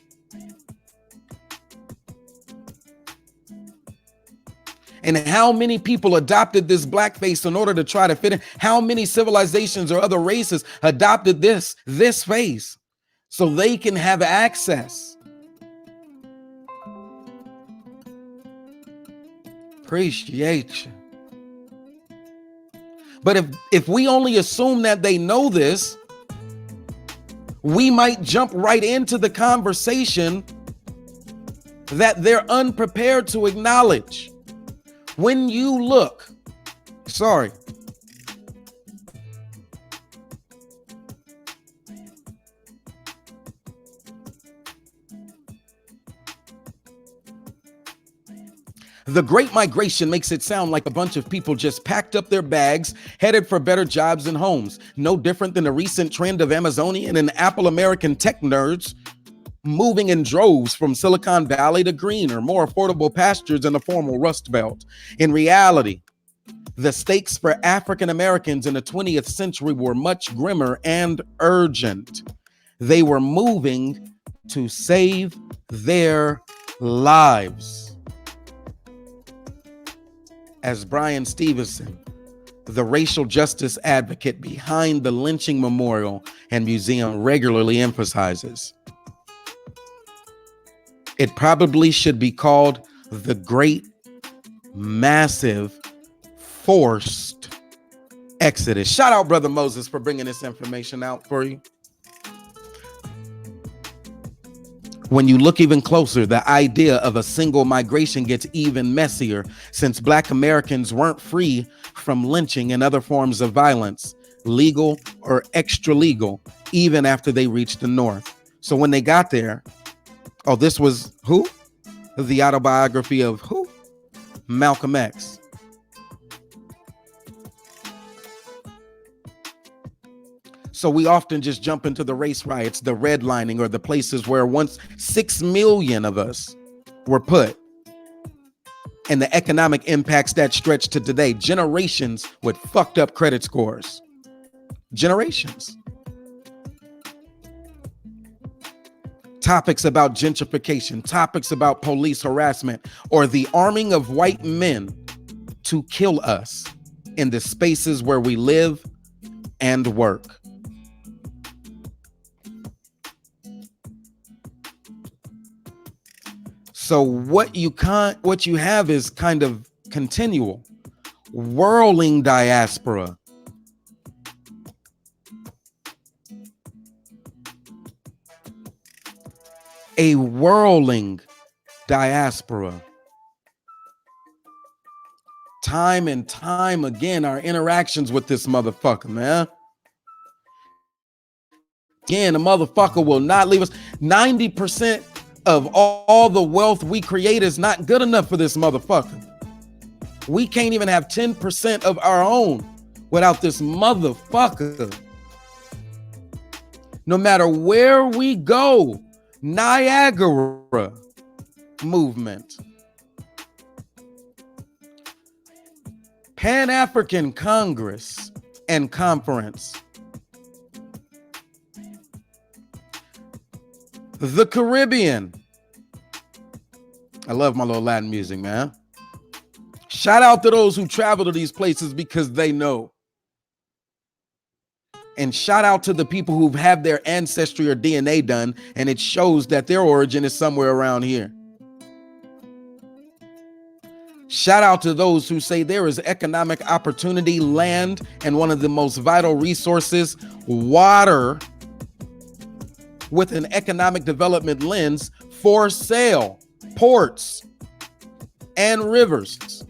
and how many people adopted this blackface in order to try to fit in? How many civilizations or other races adopted this face so they can have access? Appreciate you. But if we only assume that they know this, we might jump right into the conversation that they're unprepared to acknowledge. When you look, the Great Migration makes it sound like a bunch of people just packed up their bags, headed for better jobs and homes. No different than the recent trend of Amazonian and Apple American tech nerds moving in droves from Silicon Valley to greener, more affordable pastures in the formal Rust Belt. In reality, the stakes for African Americans in the 20th century were much grimmer and urgent. They were moving to save their lives. As Brian Stevenson, the racial justice advocate behind the lynching memorial and museum, regularly emphasizes, it probably should be called the Great Massive Forced Exodus. Shout out Brother Moses for bringing this information out for you. When you look even closer, the idea of a single migration gets even messier, since Black Americans weren't free from lynching and other forms of violence, legal or extra legal, even after they reached the North. So when they got there, oh, this was who? The autobiography of who? Malcolm X. So we often just jump into the race riots, the redlining, or the places where once 6 million of us were put, and the economic impacts that stretch to today. Generations with fucked up credit scores. Generations. Topics about gentrification, topics about police harassment, or the arming of white men to kill us in the spaces where we live and work. So what you have is kind of continual, whirling diaspora. A whirling diaspora. Time and time again, our interactions with this motherfucker, man. Again, the motherfucker will not leave us. 90% of all the wealth we create is not good enough for this motherfucker. We can't even have 10% of our own without this motherfucker. No matter where we go, Niagara movement, Pan-African Congress and Conference, the Caribbean. I love my little Latin music, man. Shout out to those who travel to these places because they know. And shout out to the people who've had their ancestry or DNA done, and it shows that their origin is somewhere around here. Shout out to those who say there is economic opportunity, land, and one of the most vital resources, water, with an economic development lens for sale, ports, and rivers,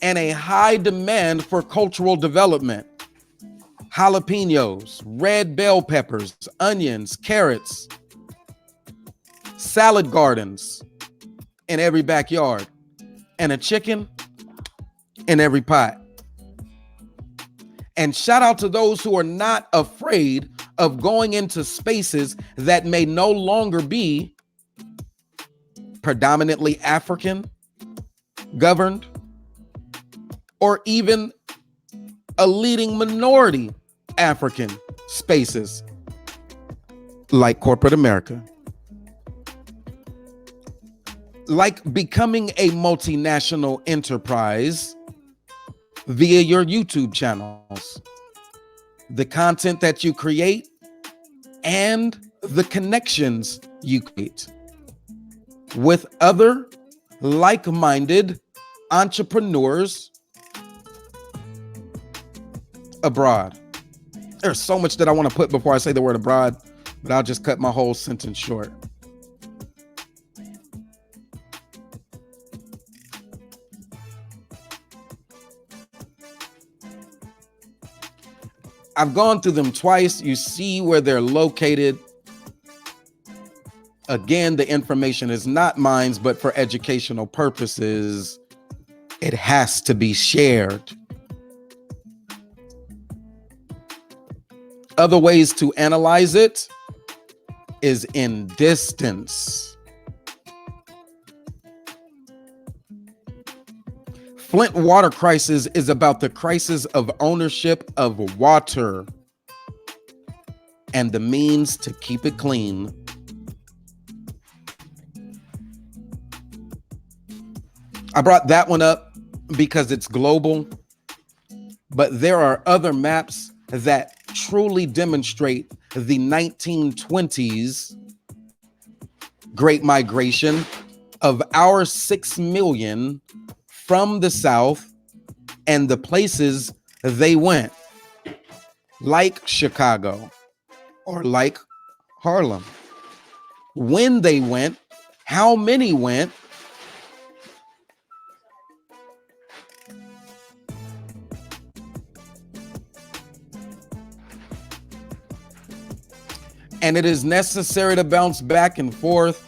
and a high demand for cultural development. Jalapenos, red bell peppers, onions, carrots, salad gardens in every backyard, and a chicken in every pot. And shout out to those who are not afraid of going into spaces that may no longer be predominantly African governed, or even a leading minority African spaces like corporate America. Like becoming a multinational enterprise via your YouTube channels, the content that you create, and the connections you create with other like-minded entrepreneurs abroad. There's so much that I want to put before I say the word abroad, but I'll just cut my whole sentence short. I've gone through them twice. You see where they're located. Again, the information is not mine, but for educational purposes, it has to be shared. Other ways to analyze it is in distance. Flint water crisis is about the crisis of ownership of water and the means to keep it clean. I brought that one up because it's global, but there are other maps that truly demonstrate the 1920s Great Migration of our 6 million from the South and the places they went, like Chicago or like Harlem. When they went, how many went, and it is necessary to bounce back and forth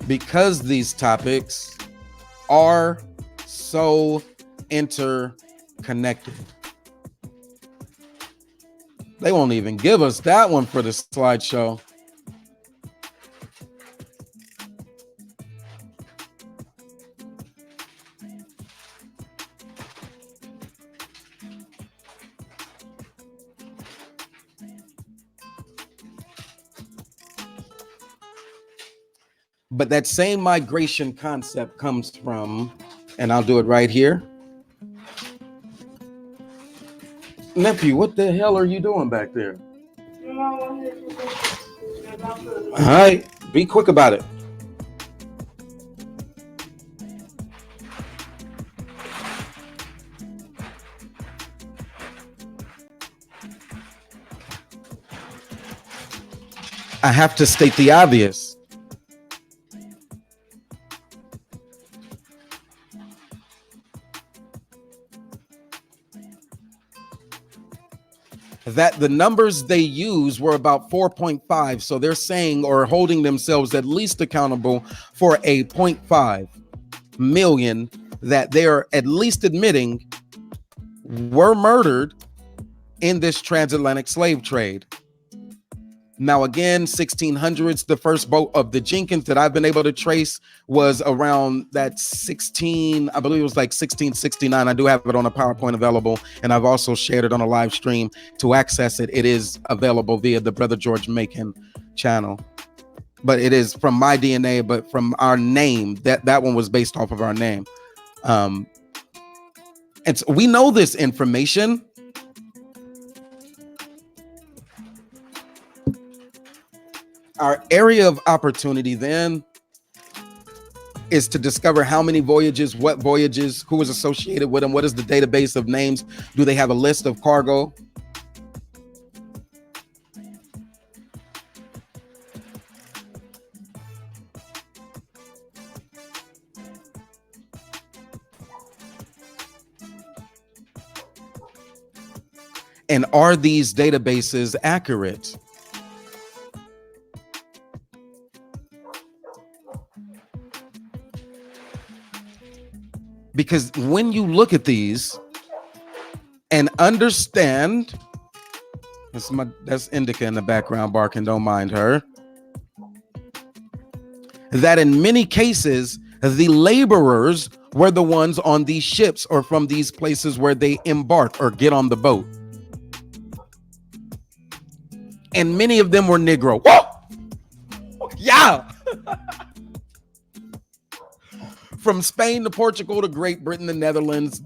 because these topics are so interconnected. They won't even give us that one for the slideshow. But that same migration concept comes from, and I'll do it right here. Nephew, what the hell are you doing back there? All right, be quick about it. I have to state the obvious. That the numbers they use were about 4.5. So they're saying or holding themselves at least accountable for a 0.5 million that they're at least admitting were murdered in this transatlantic slave trade. Now, again, 1600s, the first boat of the Jenkins that I've been able to trace was around that 16, I believe it was like 1669. I do have it on a PowerPoint available, and I've also shared it on a live stream. To access it, it is available via the Brother George Macon channel. But it is from my DNA, but from our name. That one was based off of our name. And so we know this information. Our area of opportunity then is to discover how many voyages, what voyages, who was associated with them, what is the database of names, do they have a list of cargo? And are these databases accurate? Because when you look at these and understand, that's Indica in the background barking, don't mind her, that in many cases, the laborers were the ones on these ships or from these places where they embark or get on the boat. And many of them were Negro. Whoa! Yeah! From Spain to Portugal to Great Britain, the Netherlands,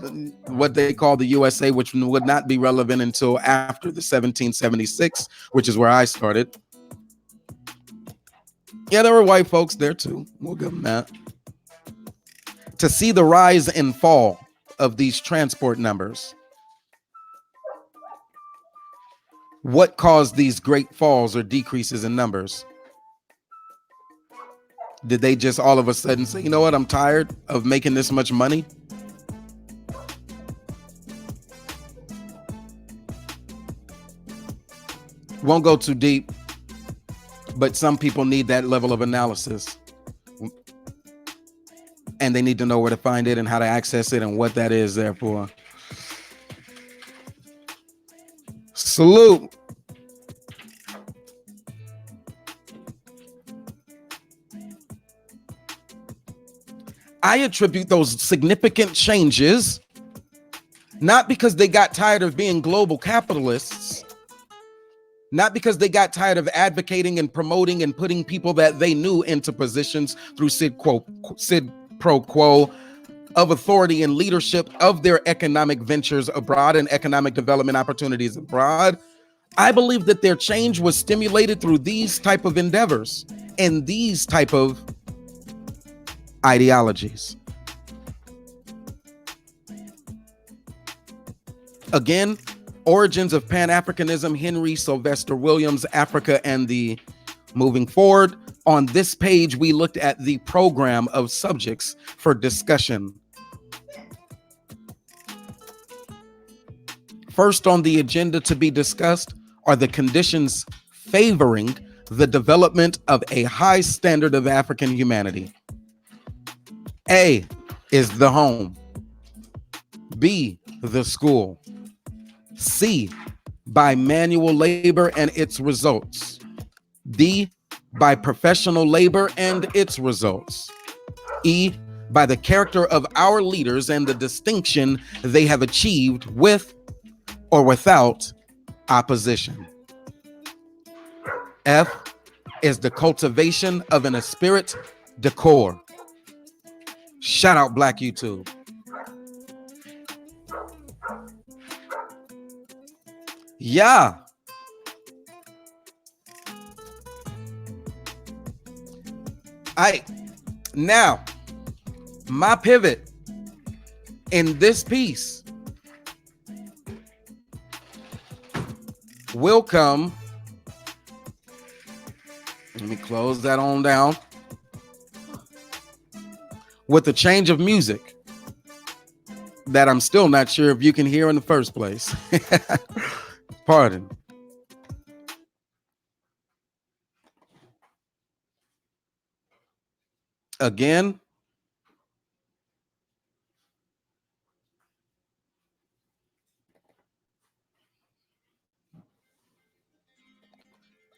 what they call the USA, which would not be relevant until after the 1776, which is where I started. Yeah, there were white folks there too. We'll give them that. To see the rise and fall of these transport numbers. What caused these great falls or decreases in numbers? Did they just all of a sudden say, you know what, I'm tired of making this much money? Won't go too deep, but some people need that level of analysis. And they need to know where to find it and how to access it and what that is there for. Salute. I attribute those significant changes not because they got tired of being global capitalists, not because they got tired of advocating and promoting and putting people that they knew into positions through quid pro quo of authority and leadership of their economic ventures abroad and economic development opportunities abroad. I believe that their change was stimulated through these type of endeavors and these type of ideologies. Again, Origins of Pan-Africanism, Henry Sylvester Williams, Africa and the Moving Forward. On this page, we looked at the program of subjects for discussion. First on the agenda to be discussed are the conditions favoring the development of a high standard of African humanity. A is the home. B, the school. C, by manual labor and its results. D, by professional labor and its results. E, by the character of our leaders and the distinction they have achieved with or without opposition. F is the cultivation of an esprit de corps. Shout out Black YouTube. Yeah. Now, my pivot in this piece will come. Let me close that on down. With a change of music that I'm still not sure if you can hear in the first place. Pardon. Again,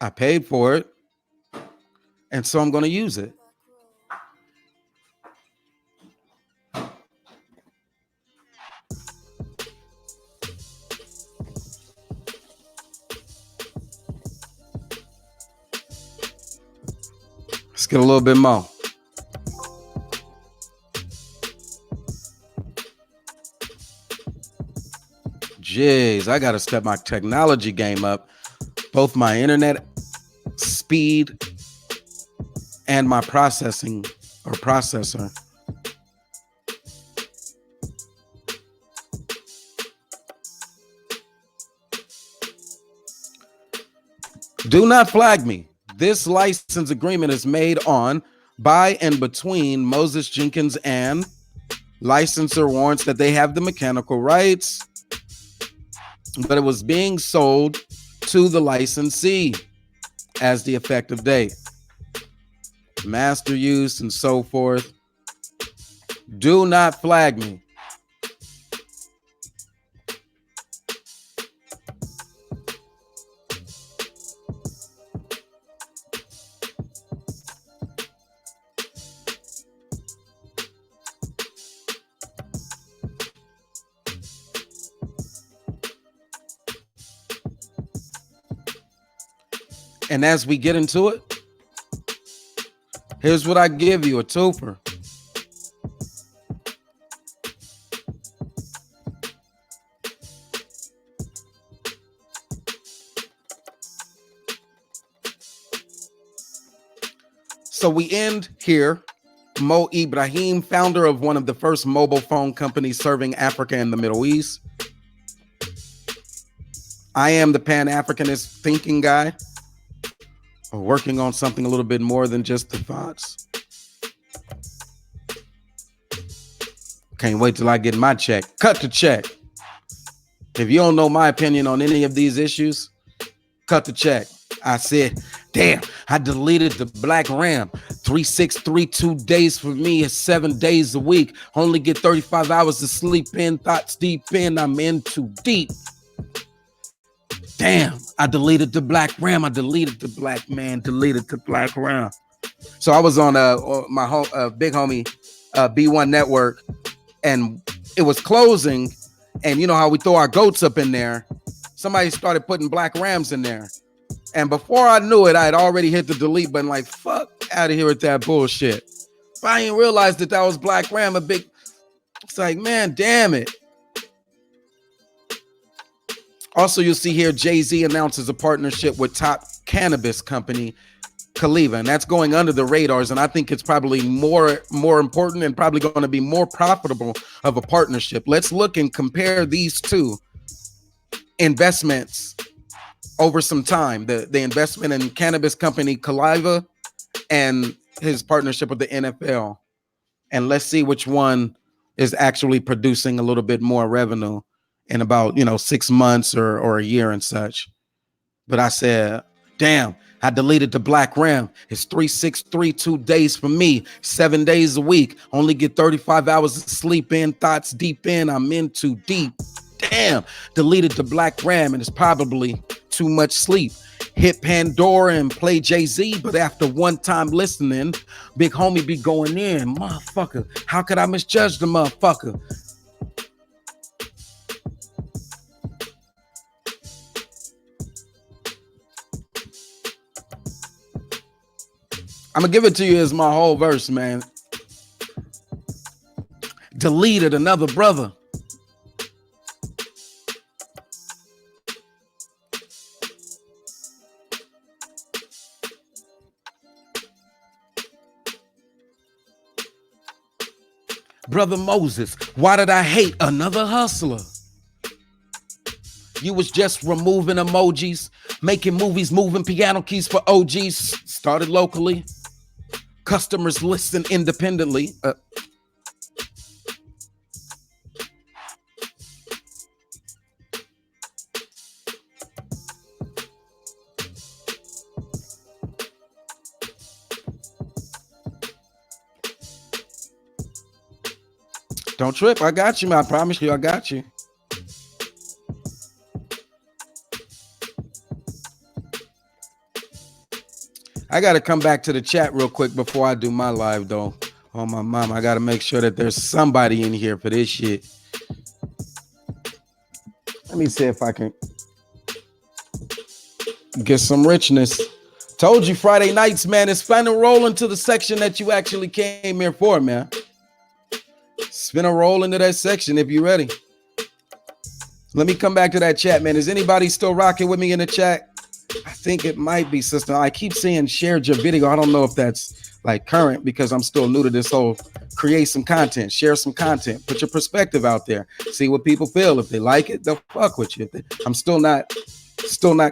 I paid for it, and so I'm going to use it. Let's get a little bit more. Jeez, I got to step my technology game up. Both my internet speed and my processor. Do not flag me. This license agreement is made on, by, and between Moses Jenkins and licensor warrants that they have the mechanical rights, but it was being sold to the licensee as the effective date, master use, and so forth. Do not flag me. And as we get into it, here's what I give you, a twofer. So we end here. Mo Ibrahim, founder of one of the first mobile phone companies serving Africa and the Middle East. I am the Pan-Africanist thinking guy, working on something a little bit more than just the thoughts. Can't wait till I get my check. Cut the check. If you don't know my opinion on any of these issues, cut the check. I said, damn, I deleted the Black Ram. 3632 days for me is 7 days a week. Only get 35 hours to sleep in. Thoughts deep in. I'm in too deep. Damn, I deleted the black ram. I deleted the black man, deleted the black ram. So I was on my big homie B1 network, and it was closing. And you know how we throw our goats up in there? Somebody started putting black rams in there. And before I knew it, I had already hit the delete button, like, fuck out of here with that bullshit. But I didn't realize that was black ram, a big. It's like, man, damn it. Also, you'll see here, Jay-Z announces a partnership with top cannabis company, Caliva, and that's going under the radars. And I think it's probably more important and probably going to be more profitable of a partnership. Let's look and compare these two investments over some time. The investment in cannabis company Caliva and his partnership with the NFL. And let's see which one is actually producing a little bit more revenue in about, 6 months or a year and such. But I said, damn, I deleted the black ram. It's 3-6-3, 2 days for me, 7 days a week. Only get 35 hours of sleep in, thoughts deep in. I'm in too deep. Damn, deleted the black ram, and it's probably too much sleep. Hit Pandora and play Jay-Z, but after one time listening, big homie be going in. Motherfucker, how could I misjudge the motherfucker? I'm gonna give it to you as my whole verse, man. Deleted another brother. Brother Moses, why did I hate another hustler? You was just removing emojis, making movies, moving piano keys for OGs. Started locally. Customers listen independently. Don't trip. I got you, man. I promise you, I got you. I got to come back to the chat real quick before I do my live, though. Oh, my mom. I got to make sure that there's somebody in here for this shit. Let me see if I can get some richness. Told you Friday nights, man. It's fun to roll into the section that you actually came here for, man. Spin a roll into that section if you're ready. Let me come back to that chat, man. Is anybody still rocking with me in the chat? I think it might be, sister. I keep saying shared your video. I don't know if that's like current because I'm still new to this whole create some content, share some content, put your perspective out there, see what people feel. If they like it, they'll fuck with you. I'm still not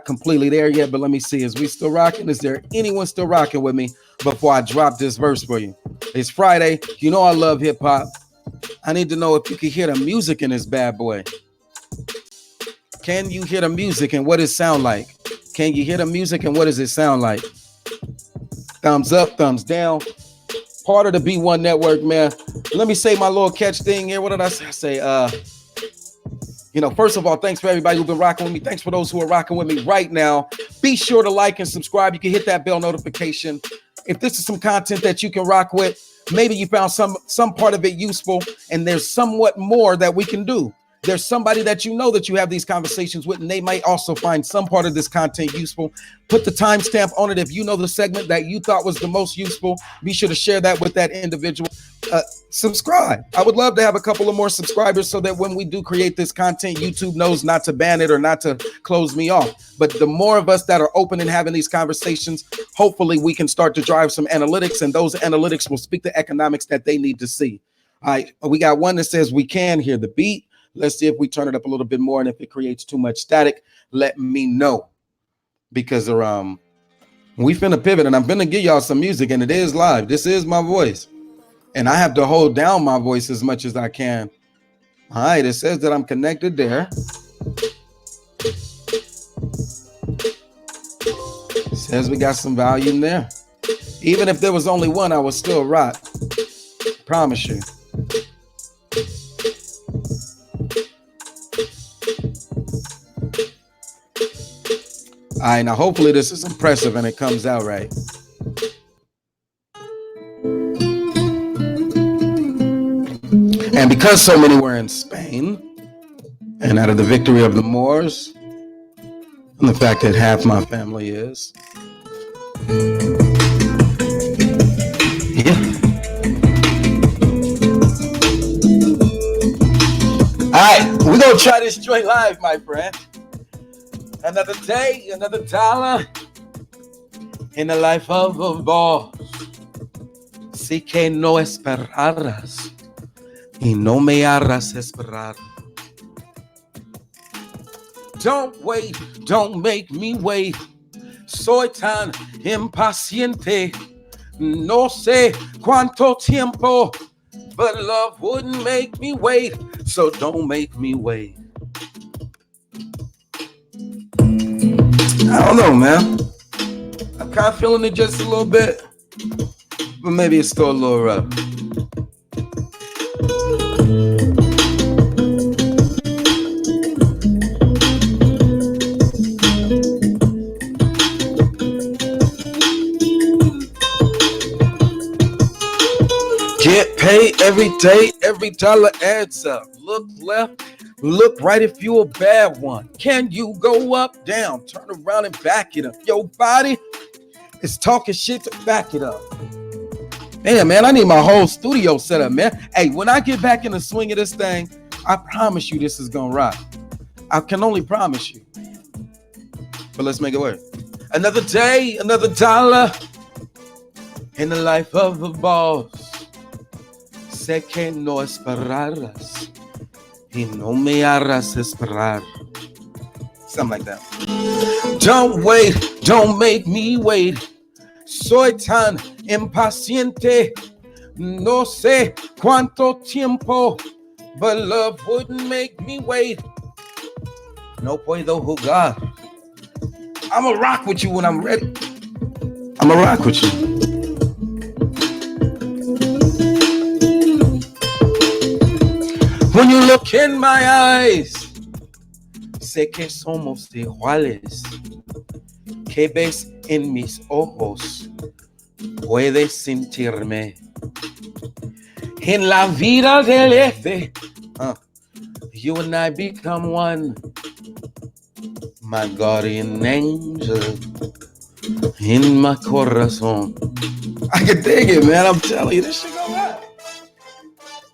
completely there yet, but let me see. Is we still rocking? Is there anyone still rocking with me before I drop this verse for you? It's Friday. You know I love hip hop. I need to know if you can hear the music in this bad boy. Can you hear the music and what it sound like? Can you hear the music and what does it sound like? Thumbs up, thumbs down. Part of the B1 network, man. Let me say my little catch thing here. What did I say? First of all, thanks for everybody who's been rocking with me. Thanks for those who are rocking with me right now. Be sure to like and subscribe. You can hit that bell notification. If this is some content that you can rock with, maybe you found some part of it useful and there's somewhat more that we can do. There's somebody that you know that you have these conversations with, and they might also find some part of this content useful. Put the timestamp on it. If you know the segment that you thought was the most useful, be sure to share that with that individual. Subscribe. I would love to have a couple of more subscribers so that when we do create this content, YouTube knows not to ban it or not to close me off. But the more of us that are open and having these conversations, hopefully we can start to drive some analytics, and those analytics will speak the economics that they need to see. All right, we got one that says we can hear the beat. Let's see if we turn it up a little bit more, and if it creates too much static, let me know. Because we finna pivot, and I'm finna give y'all some music, and it is live. This is my voice, and I have to hold down my voice as much as I can. All right, it says that I'm connected there. It says we got some volume there. Even if there was only one, I would still rock. Promise you. All right, now hopefully this is impressive and it comes out right. And because so many were in Spain, and out of the victory of the Moors, and the fact that half my family is, yeah. All right, we're gonna try this joint live, my friend. Another day, another dollar in the life of a boss. Si que no esperaras y no me harás esperar. Don't wait, don't make me wait. Soy tan impaciente. No sé cuánto tiempo, but love wouldn't make me wait. So don't make me wait. I don't know, man. I'm kind of feeling it just a little bit, but maybe it's still a little rough. Get paid every day, every dollar adds up. Look left, look right if you a bad one. Can you go up, down, turn around and back it up? Your body is talking shit to back it up. Damn, man, I need my whole studio set up, man. Hey, when I get back in the swing of this thing, I promise you this is gonna rock. I can only promise you. But let's make it work. Another day, another dollar in the life of a boss. Sé que no esperarás y no me harás esperar. Something like that. Don't wait, don't make me wait. Soy tan impaciente. No sé cuánto tiempo, but love wouldn't make me wait. No puedo jugar. I'ma rock with you when I'm ready. I'ma rock with you. When you look in my eyes, sé que somos iguales. Que ves en mis ojos, puedes sentirme. En la vida del este, you and I become one. My guardian angel in my corazón. I can dig it, man. I'm telling you, this shit gonna rock.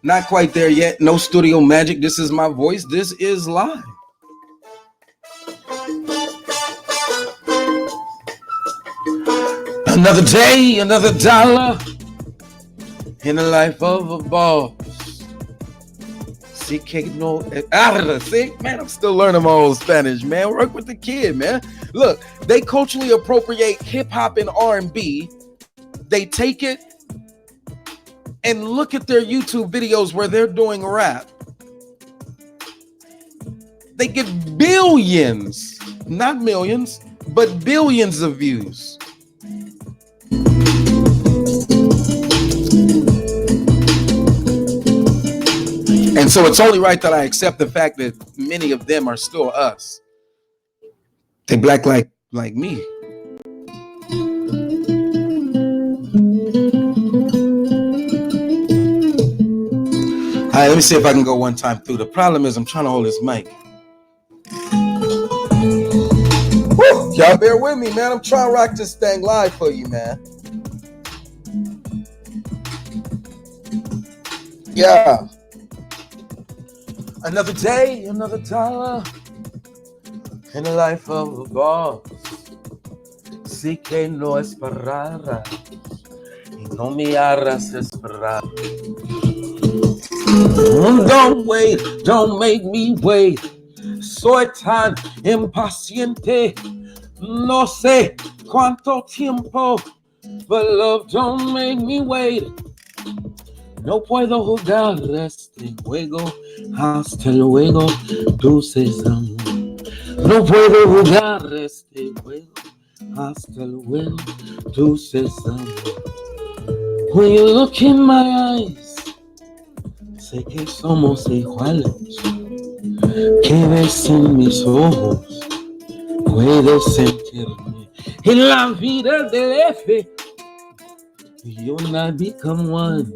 Not quite there yet. No studio magic. This is my voice. This is live. Another day, another dollar in the life of a boss. See, man, I'm still learning my old Spanish, man. Work with the kid, man. Look, they culturally appropriate hip hop and R&B. They take it and look at their YouTube videos where they're doing rap. They get billions, not millions, but billions of views. And so it's only right that I accept the fact that many of them are still us. They black like me. All right, let me see if I can go one time through. The problem is I'm trying to hold this mic. Woo, y'all bear with me, man. I'm trying to rock this thing live for you, man. Yeah. Another day, another dollar in the life of a boss. Sí que no esperarás y no me harás esperar. Don't wait, don't make me wait. Soy tan impaciente. No sé cuánto tiempo, but love don't make me wait. No puedo jugar este juego. Hasta luego, dulces amor. No puedo jugar este juego. Hasta luego, dulces amor. When you look in my eyes, sé que somos iguales. Que ves en mis ojos, puedo sentirme en la vida del F. You and I become one.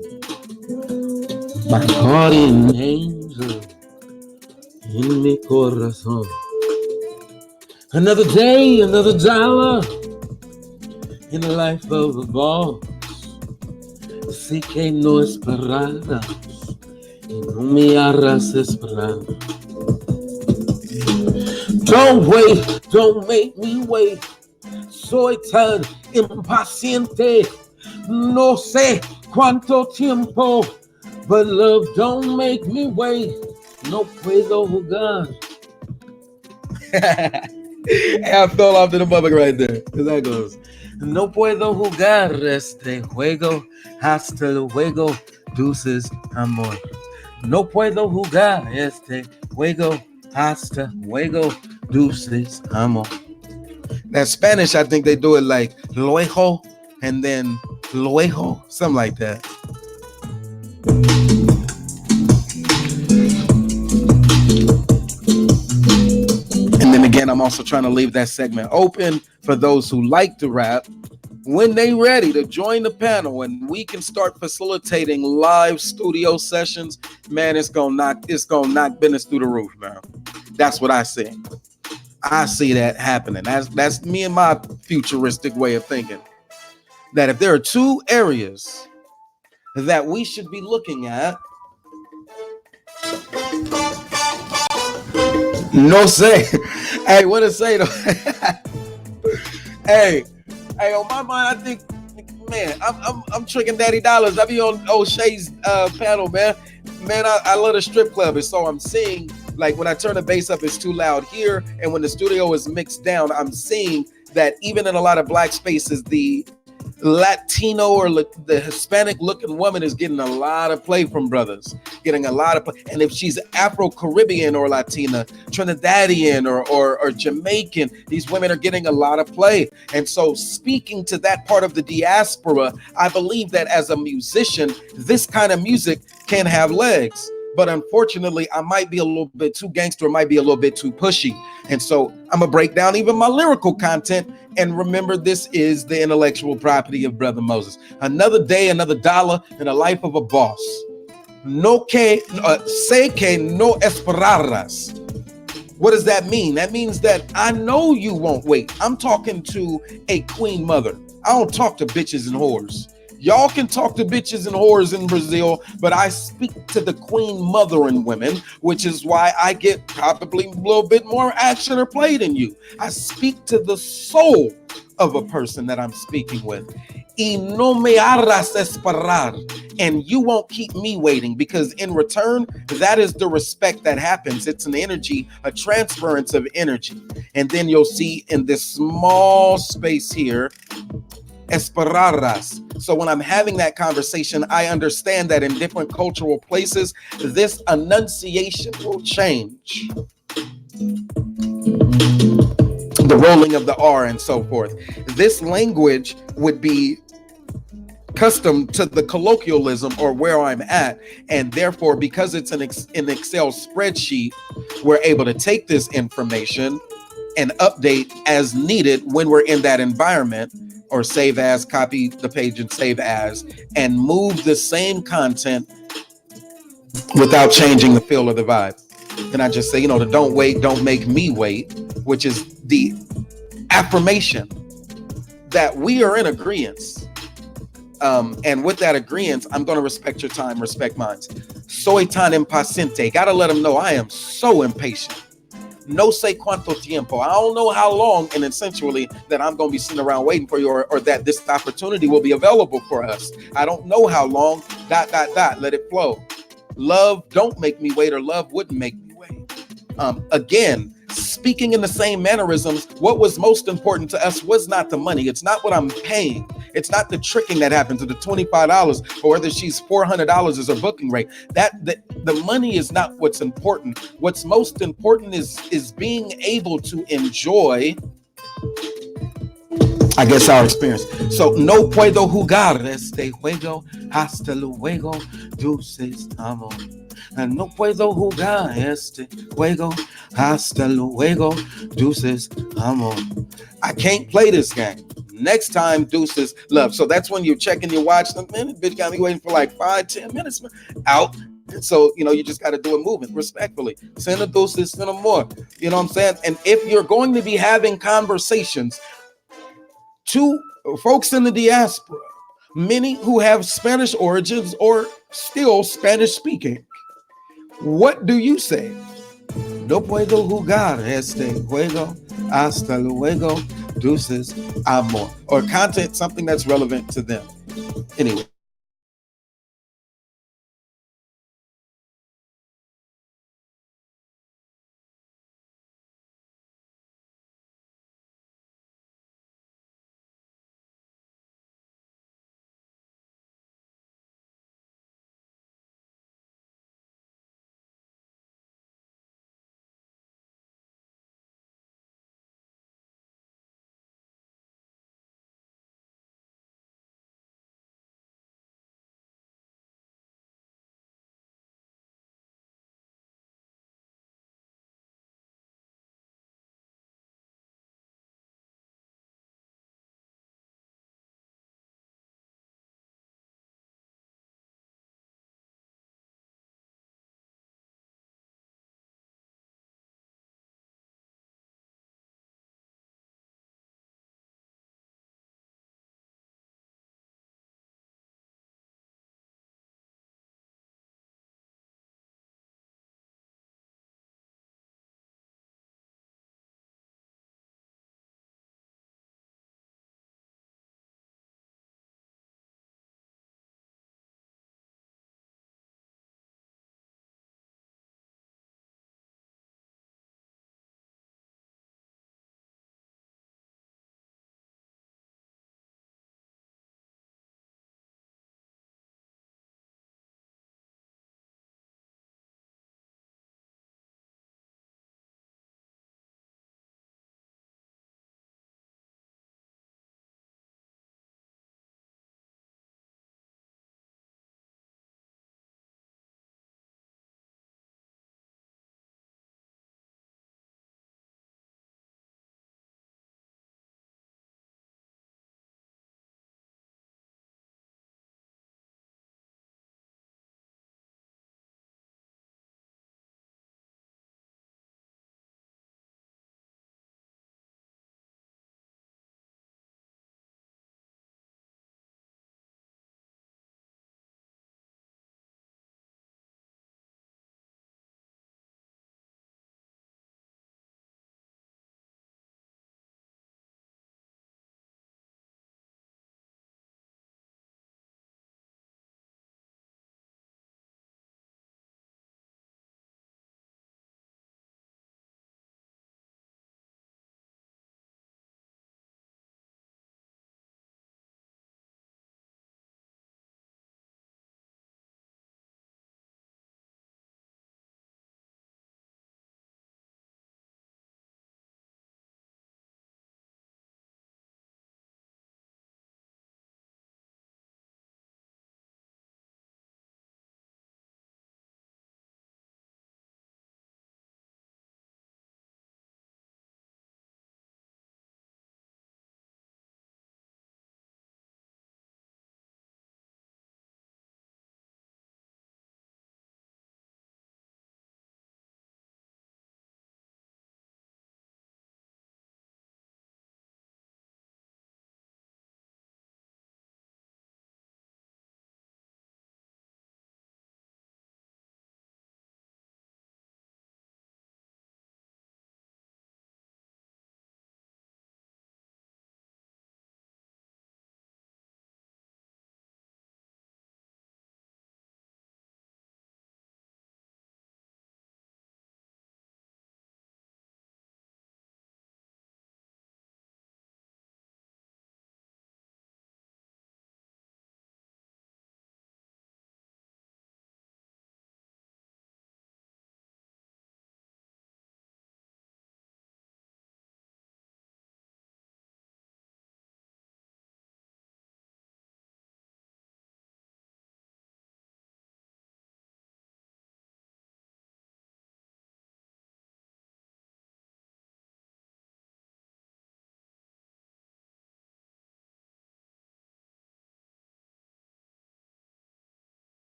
My guardian angel in mi corazón. Another day, another dollar in the life of a boss. Así que no esperarás y no me harás esperar. Don't wait, don't make me wait. Soy tan impaciente. No sé cuánto tiempo. But love, don't make me wait. No puedo jugar. I fell off to the public right there. That goes. No puedo jugar este juego. Hasta luego, dulces amor. No puedo jugar este juego. Hasta luego, dulces amor. That Spanish, I think they do it like luego and then luego, something like that. And then again, I'm also trying to leave that segment open for those who like to rap. When they ready to join the panel and we can start facilitating live studio sessions, man, it's gonna knock business through the roof, man. That's what I see. I see that happening. That's me and my futuristic way of thinking. That if there are two areas that we should be looking at, no say. Hey, what to say though? Hey, on my mind, I think, man, I'm tricking Daddy Dollars. I be on O'Shea's panel, man. Man, I love the strip club, and so I'm seeing, like, when I turn the bass up, it's too loud here, and when the studio is mixed down, I'm seeing that even in a lot of black spaces, the Latino or the Hispanic looking woman is getting a lot of play from brothers, getting a lot of play. And if she's Afro-Caribbean or Latina, Trinidadian or Jamaican, these women are getting a lot of play. And so speaking to that part of the diaspora, I believe that as a musician, this kind of music can have legs. But unfortunately, I might be a little bit too gangster, might be a little bit too pushy. And so I'm gonna break down even my lyrical content. And remember, this is the intellectual property of Brother Moses. Another day, another dollar in the life of a boss. Sé que no esperarás. What does that mean? That means that I know you won't wait. I'm talking to a queen mother. I don't talk to bitches and whores. Y'all can talk to bitches and whores in Brazil, but I speak to the queen mother and women, which is why I get probably a little bit more action or play than you. I speak to the soul of a person that I'm speaking with. Y no me harás esperar. And you won't keep me waiting, because in return, that is the respect that happens. It's an energy, a transference of energy. And then you'll see in this small space here, esperarás. So when I'm having that conversation, I understand that in different cultural places, this enunciation will change. The rolling of the R and so forth. This language would be custom to the colloquialism or where I'm at. And therefore, because it's an Excel spreadsheet, we're able to take this information and update as needed when we're in that environment, or save as, copy the page and save as, and move the same content without changing the feel or the vibe. Then I just say, the don't wait, don't make me wait, which is the affirmation that we are in agreement. And with that agreement, I'm going to respect your time, respect mine. Soy tan impaciente. Got to let them know I am so impatient. No sé cuánto tiempo. I don't know how long, and essentially that I'm going to be sitting around waiting for you, or that this opportunity will be available for us. I don't know how long, ... Let it flow. Love, don't make me wait, or love wouldn't make me wait. Again, speaking in the same mannerisms, what was most important to us was not the money. It's not what I'm paying. It's not the tricking that happens, or the $25, or whether she's $400 as a booking rate. The money is not what's important. What's most important is being able to enjoy, I guess, our experience. So no puedo jugar este juego hasta luego, dulces amor. No puedo jugar este juego. Hasta luego, deuces, amor. I can't play this game. Next time, deuces, love. So that's when you're checking your watch. Man, bitch got me waiting for like 5, 10 minutes. Out. So, you just got to do it moving respectfully. Send a deuces, send them more. You know what I'm saying? And if you're going to be having conversations to folks in the diaspora, many who have Spanish origins or still Spanish speaking, what do you say? No puedo jugar este juego. Hasta luego. Deuces, amor. Or content, something that's relevant to them. Anyway.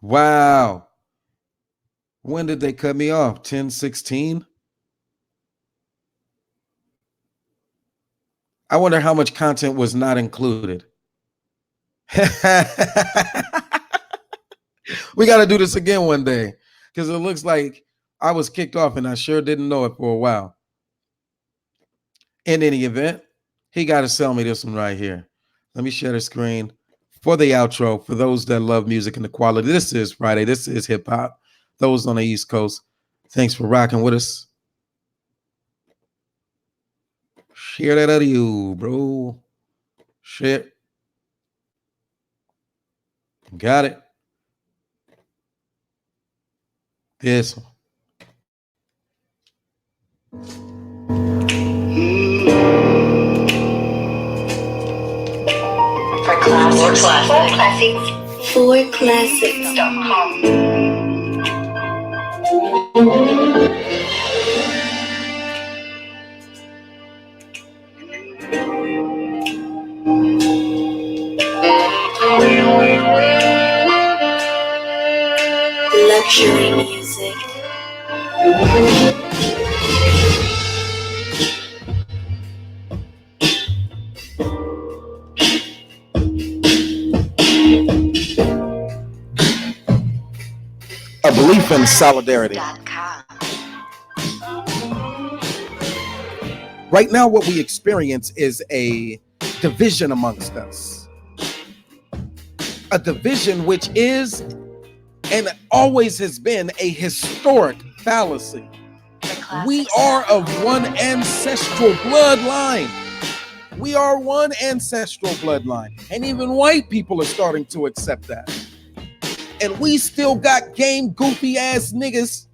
Wow. When did they cut me off? 10:16? I wonder how much content was not included. We got to do this again one day because it looks like I was kicked off and I sure didn't know it for a while. In any event, he got to sell me this one right here. Let me share the screen for the outro. For those that love music and the quality, this is Friday. This is hip hop. Those on the East Coast, thanks for rocking with us. Share that out of you, bro. Share. Got it. This one. For classics. For classics.com. Luxury music. A belief in solidarity. Right now, what we experience is a division amongst us. A division which is and always has been a historic fallacy. We are of one ancestral bloodline. We are one ancestral bloodline. And even white people are starting to accept that. And we still got game goofy ass niggas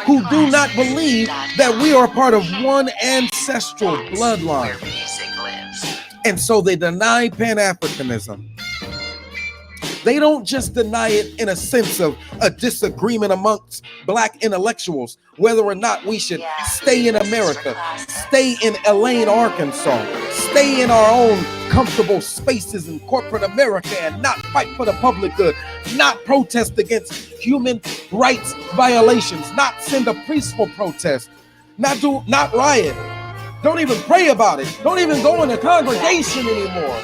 who do not believe that we are part of one ancestral bloodline. And so they deny Pan-Africanism. They don't just deny it in a sense of a disagreement amongst black intellectuals, whether or not we should stay in America, stay in Elaine, Arkansas, stay in our own comfortable spaces in corporate America and not fight for the public good, not protest against human rights violations, not send a peaceful protest, not riot, don't even pray about it, don't even go in a congregation anymore.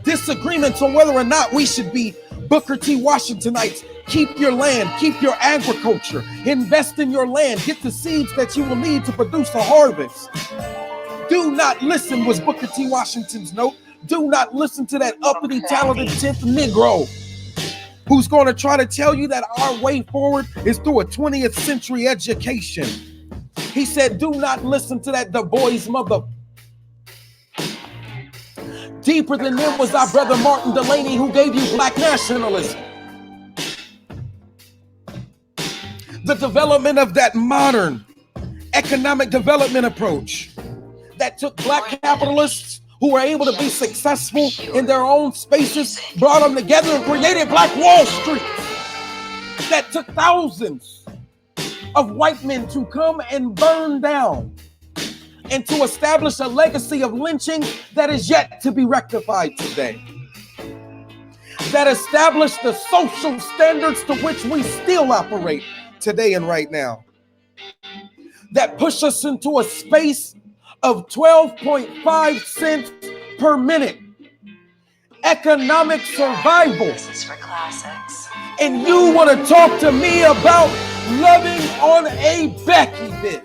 Disagreements on whether or not we should be Booker T. Washingtonites. Keep your land, keep your agriculture, invest in your land, get the seeds that you will need to produce a harvest. Do not listen was Booker T. Washington's note. Do not listen to that uppity, talented 10th Negro who's going to try to tell you that our way forward is through a 20th century education. He said, do not listen to that Du Bois mother. Deeper than them was our brother Martin Delaney, who gave you black nationalism. The development of that modern economic development approach that took black capitalists who were able to be successful in their own spaces, brought them together and created Black Wall Street. That took thousands of white men to come and burn down and to establish a legacy of lynching that is yet to be rectified today. That established the social standards to which we still operate today and right now. That push us into a space of 12.5 cents per minute. Economic survival. This is for classics. And you want to talk to me about loving on a Becky bitch.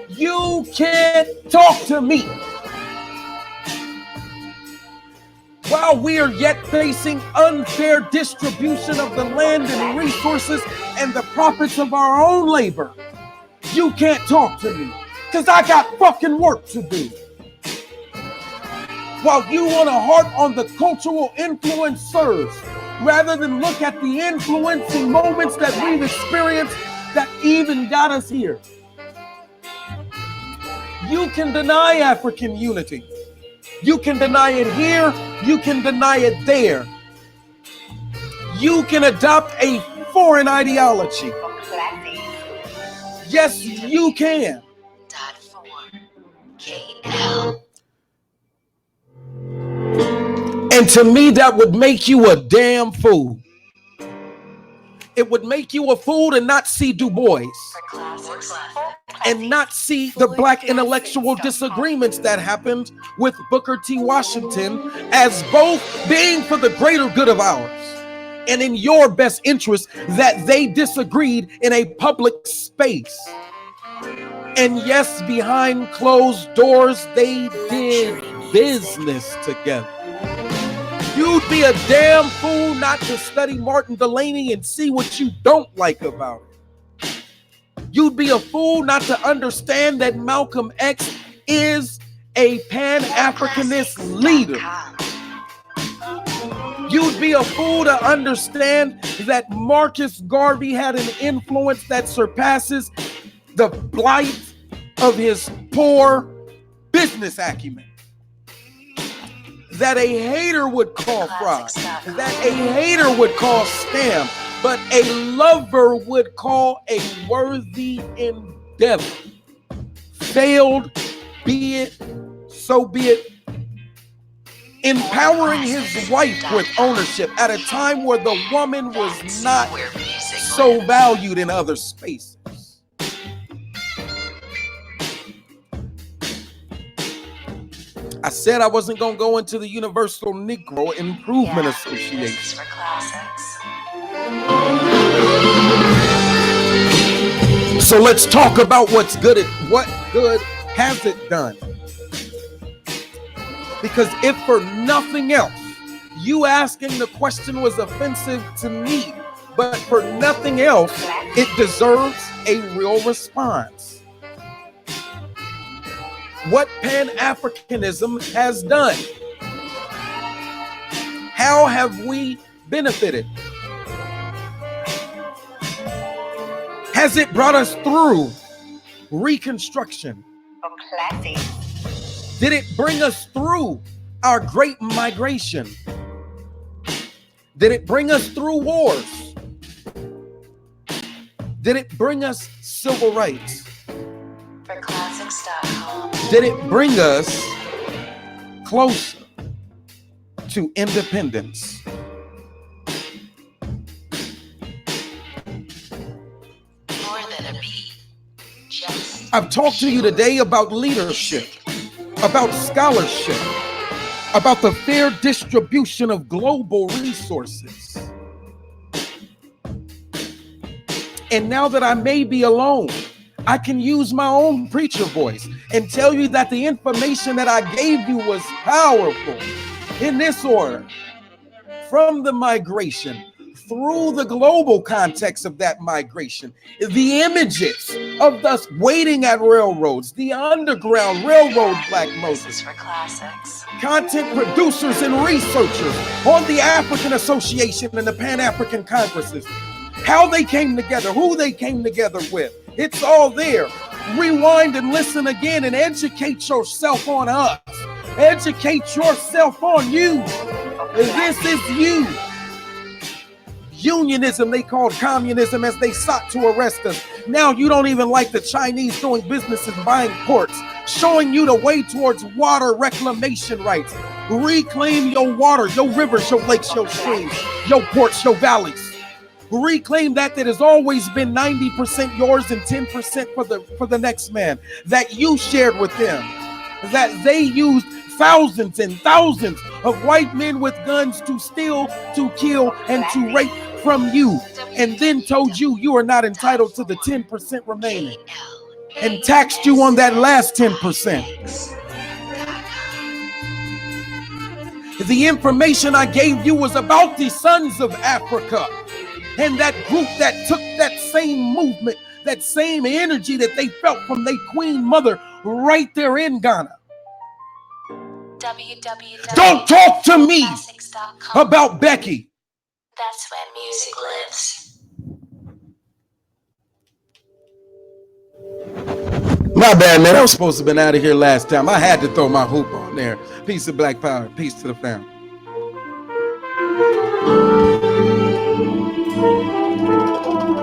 You can't talk to me. While we are yet facing unfair distribution of the land and resources and the profits of our own labor, you can't talk to me because I got fucking work to do. While you want to harp on the cultural influencers rather than look at the influencing moments that we've experienced that even got us here. You can deny African unity. You can deny it here. You can deny it there. You can adopt a foreign ideology. Yes, you can. .4 KL. And to me, that would make you a damn fool. It would make you a fool to not see Du Bois and not see the black intellectual disagreements that happened with Booker T. Washington as both being for the greater good of ours and in your best interest, that they disagreed in a public space. And yes, behind closed doors, they did business together. You'd be a damn fool not to study Martin Delany and see what you don't like about it. You'd be a fool not to understand that Malcolm X is a Pan-Africanist leader. You'd be a fool to understand that Marcus Garvey had an influence that surpasses the blight of his poor business acumen. That a hater would call fraud, that a hater would call scam, but a lover would call a worthy endeavor. Failed, be it, so be it. Empowering his wife with ownership at a time where the woman was not so valued in other spaces. I said I wasn't going to go into the Universal Negro Improvement Association. So let's talk about what good has it done? Because if for nothing else, you asking the question was offensive to me, but for nothing else, it deserves a real response. What Pan-Africanism has done. How have we benefited? Has it brought us through Reconstruction? Did it bring us through our Great Migration? Did it bring us through wars? Did it bring us civil rights? Did it bring us closer to independence? I've talked to you today about leadership, about scholarship, about the fair distribution of global resources. And now that I may be alone, I can use my own preacher voice and tell you that the information that I gave you was powerful in this order. From the migration, through the global context of that migration, the images of us waiting at railroads, the Underground Railroad Black Moses, content producers and researchers on the African Association and the Pan-African Congresses, how they came together, who they came together with. It's all there. Rewind and listen again and educate yourself on us. Educate yourself on you. This is you. Unionism, they called communism as they sought to arrest us. Now you don't even like the Chinese doing business and buying ports, showing you the way towards water reclamation rights. Reclaim your water, your rivers, your lakes, your streams, your ports, your valleys. Reclaim that has always been 90% yours and 10% for the next man, that you shared with them, that they used thousands and thousands of white men with guns to steal, to kill, and to rape from you, and then told you you are not entitled to the 10% remaining, and taxed you on that last 10%. The information I gave you was about the Sons of Africa and that group that took that same movement, that same energy that they felt from their queen mother right there in Ghana. Don't talk to me about Becky. That's where music lives. My bad, man. I was supposed to have been out of here last time. I had to throw my hoop on there. Peace of Black Power. Peace to the family.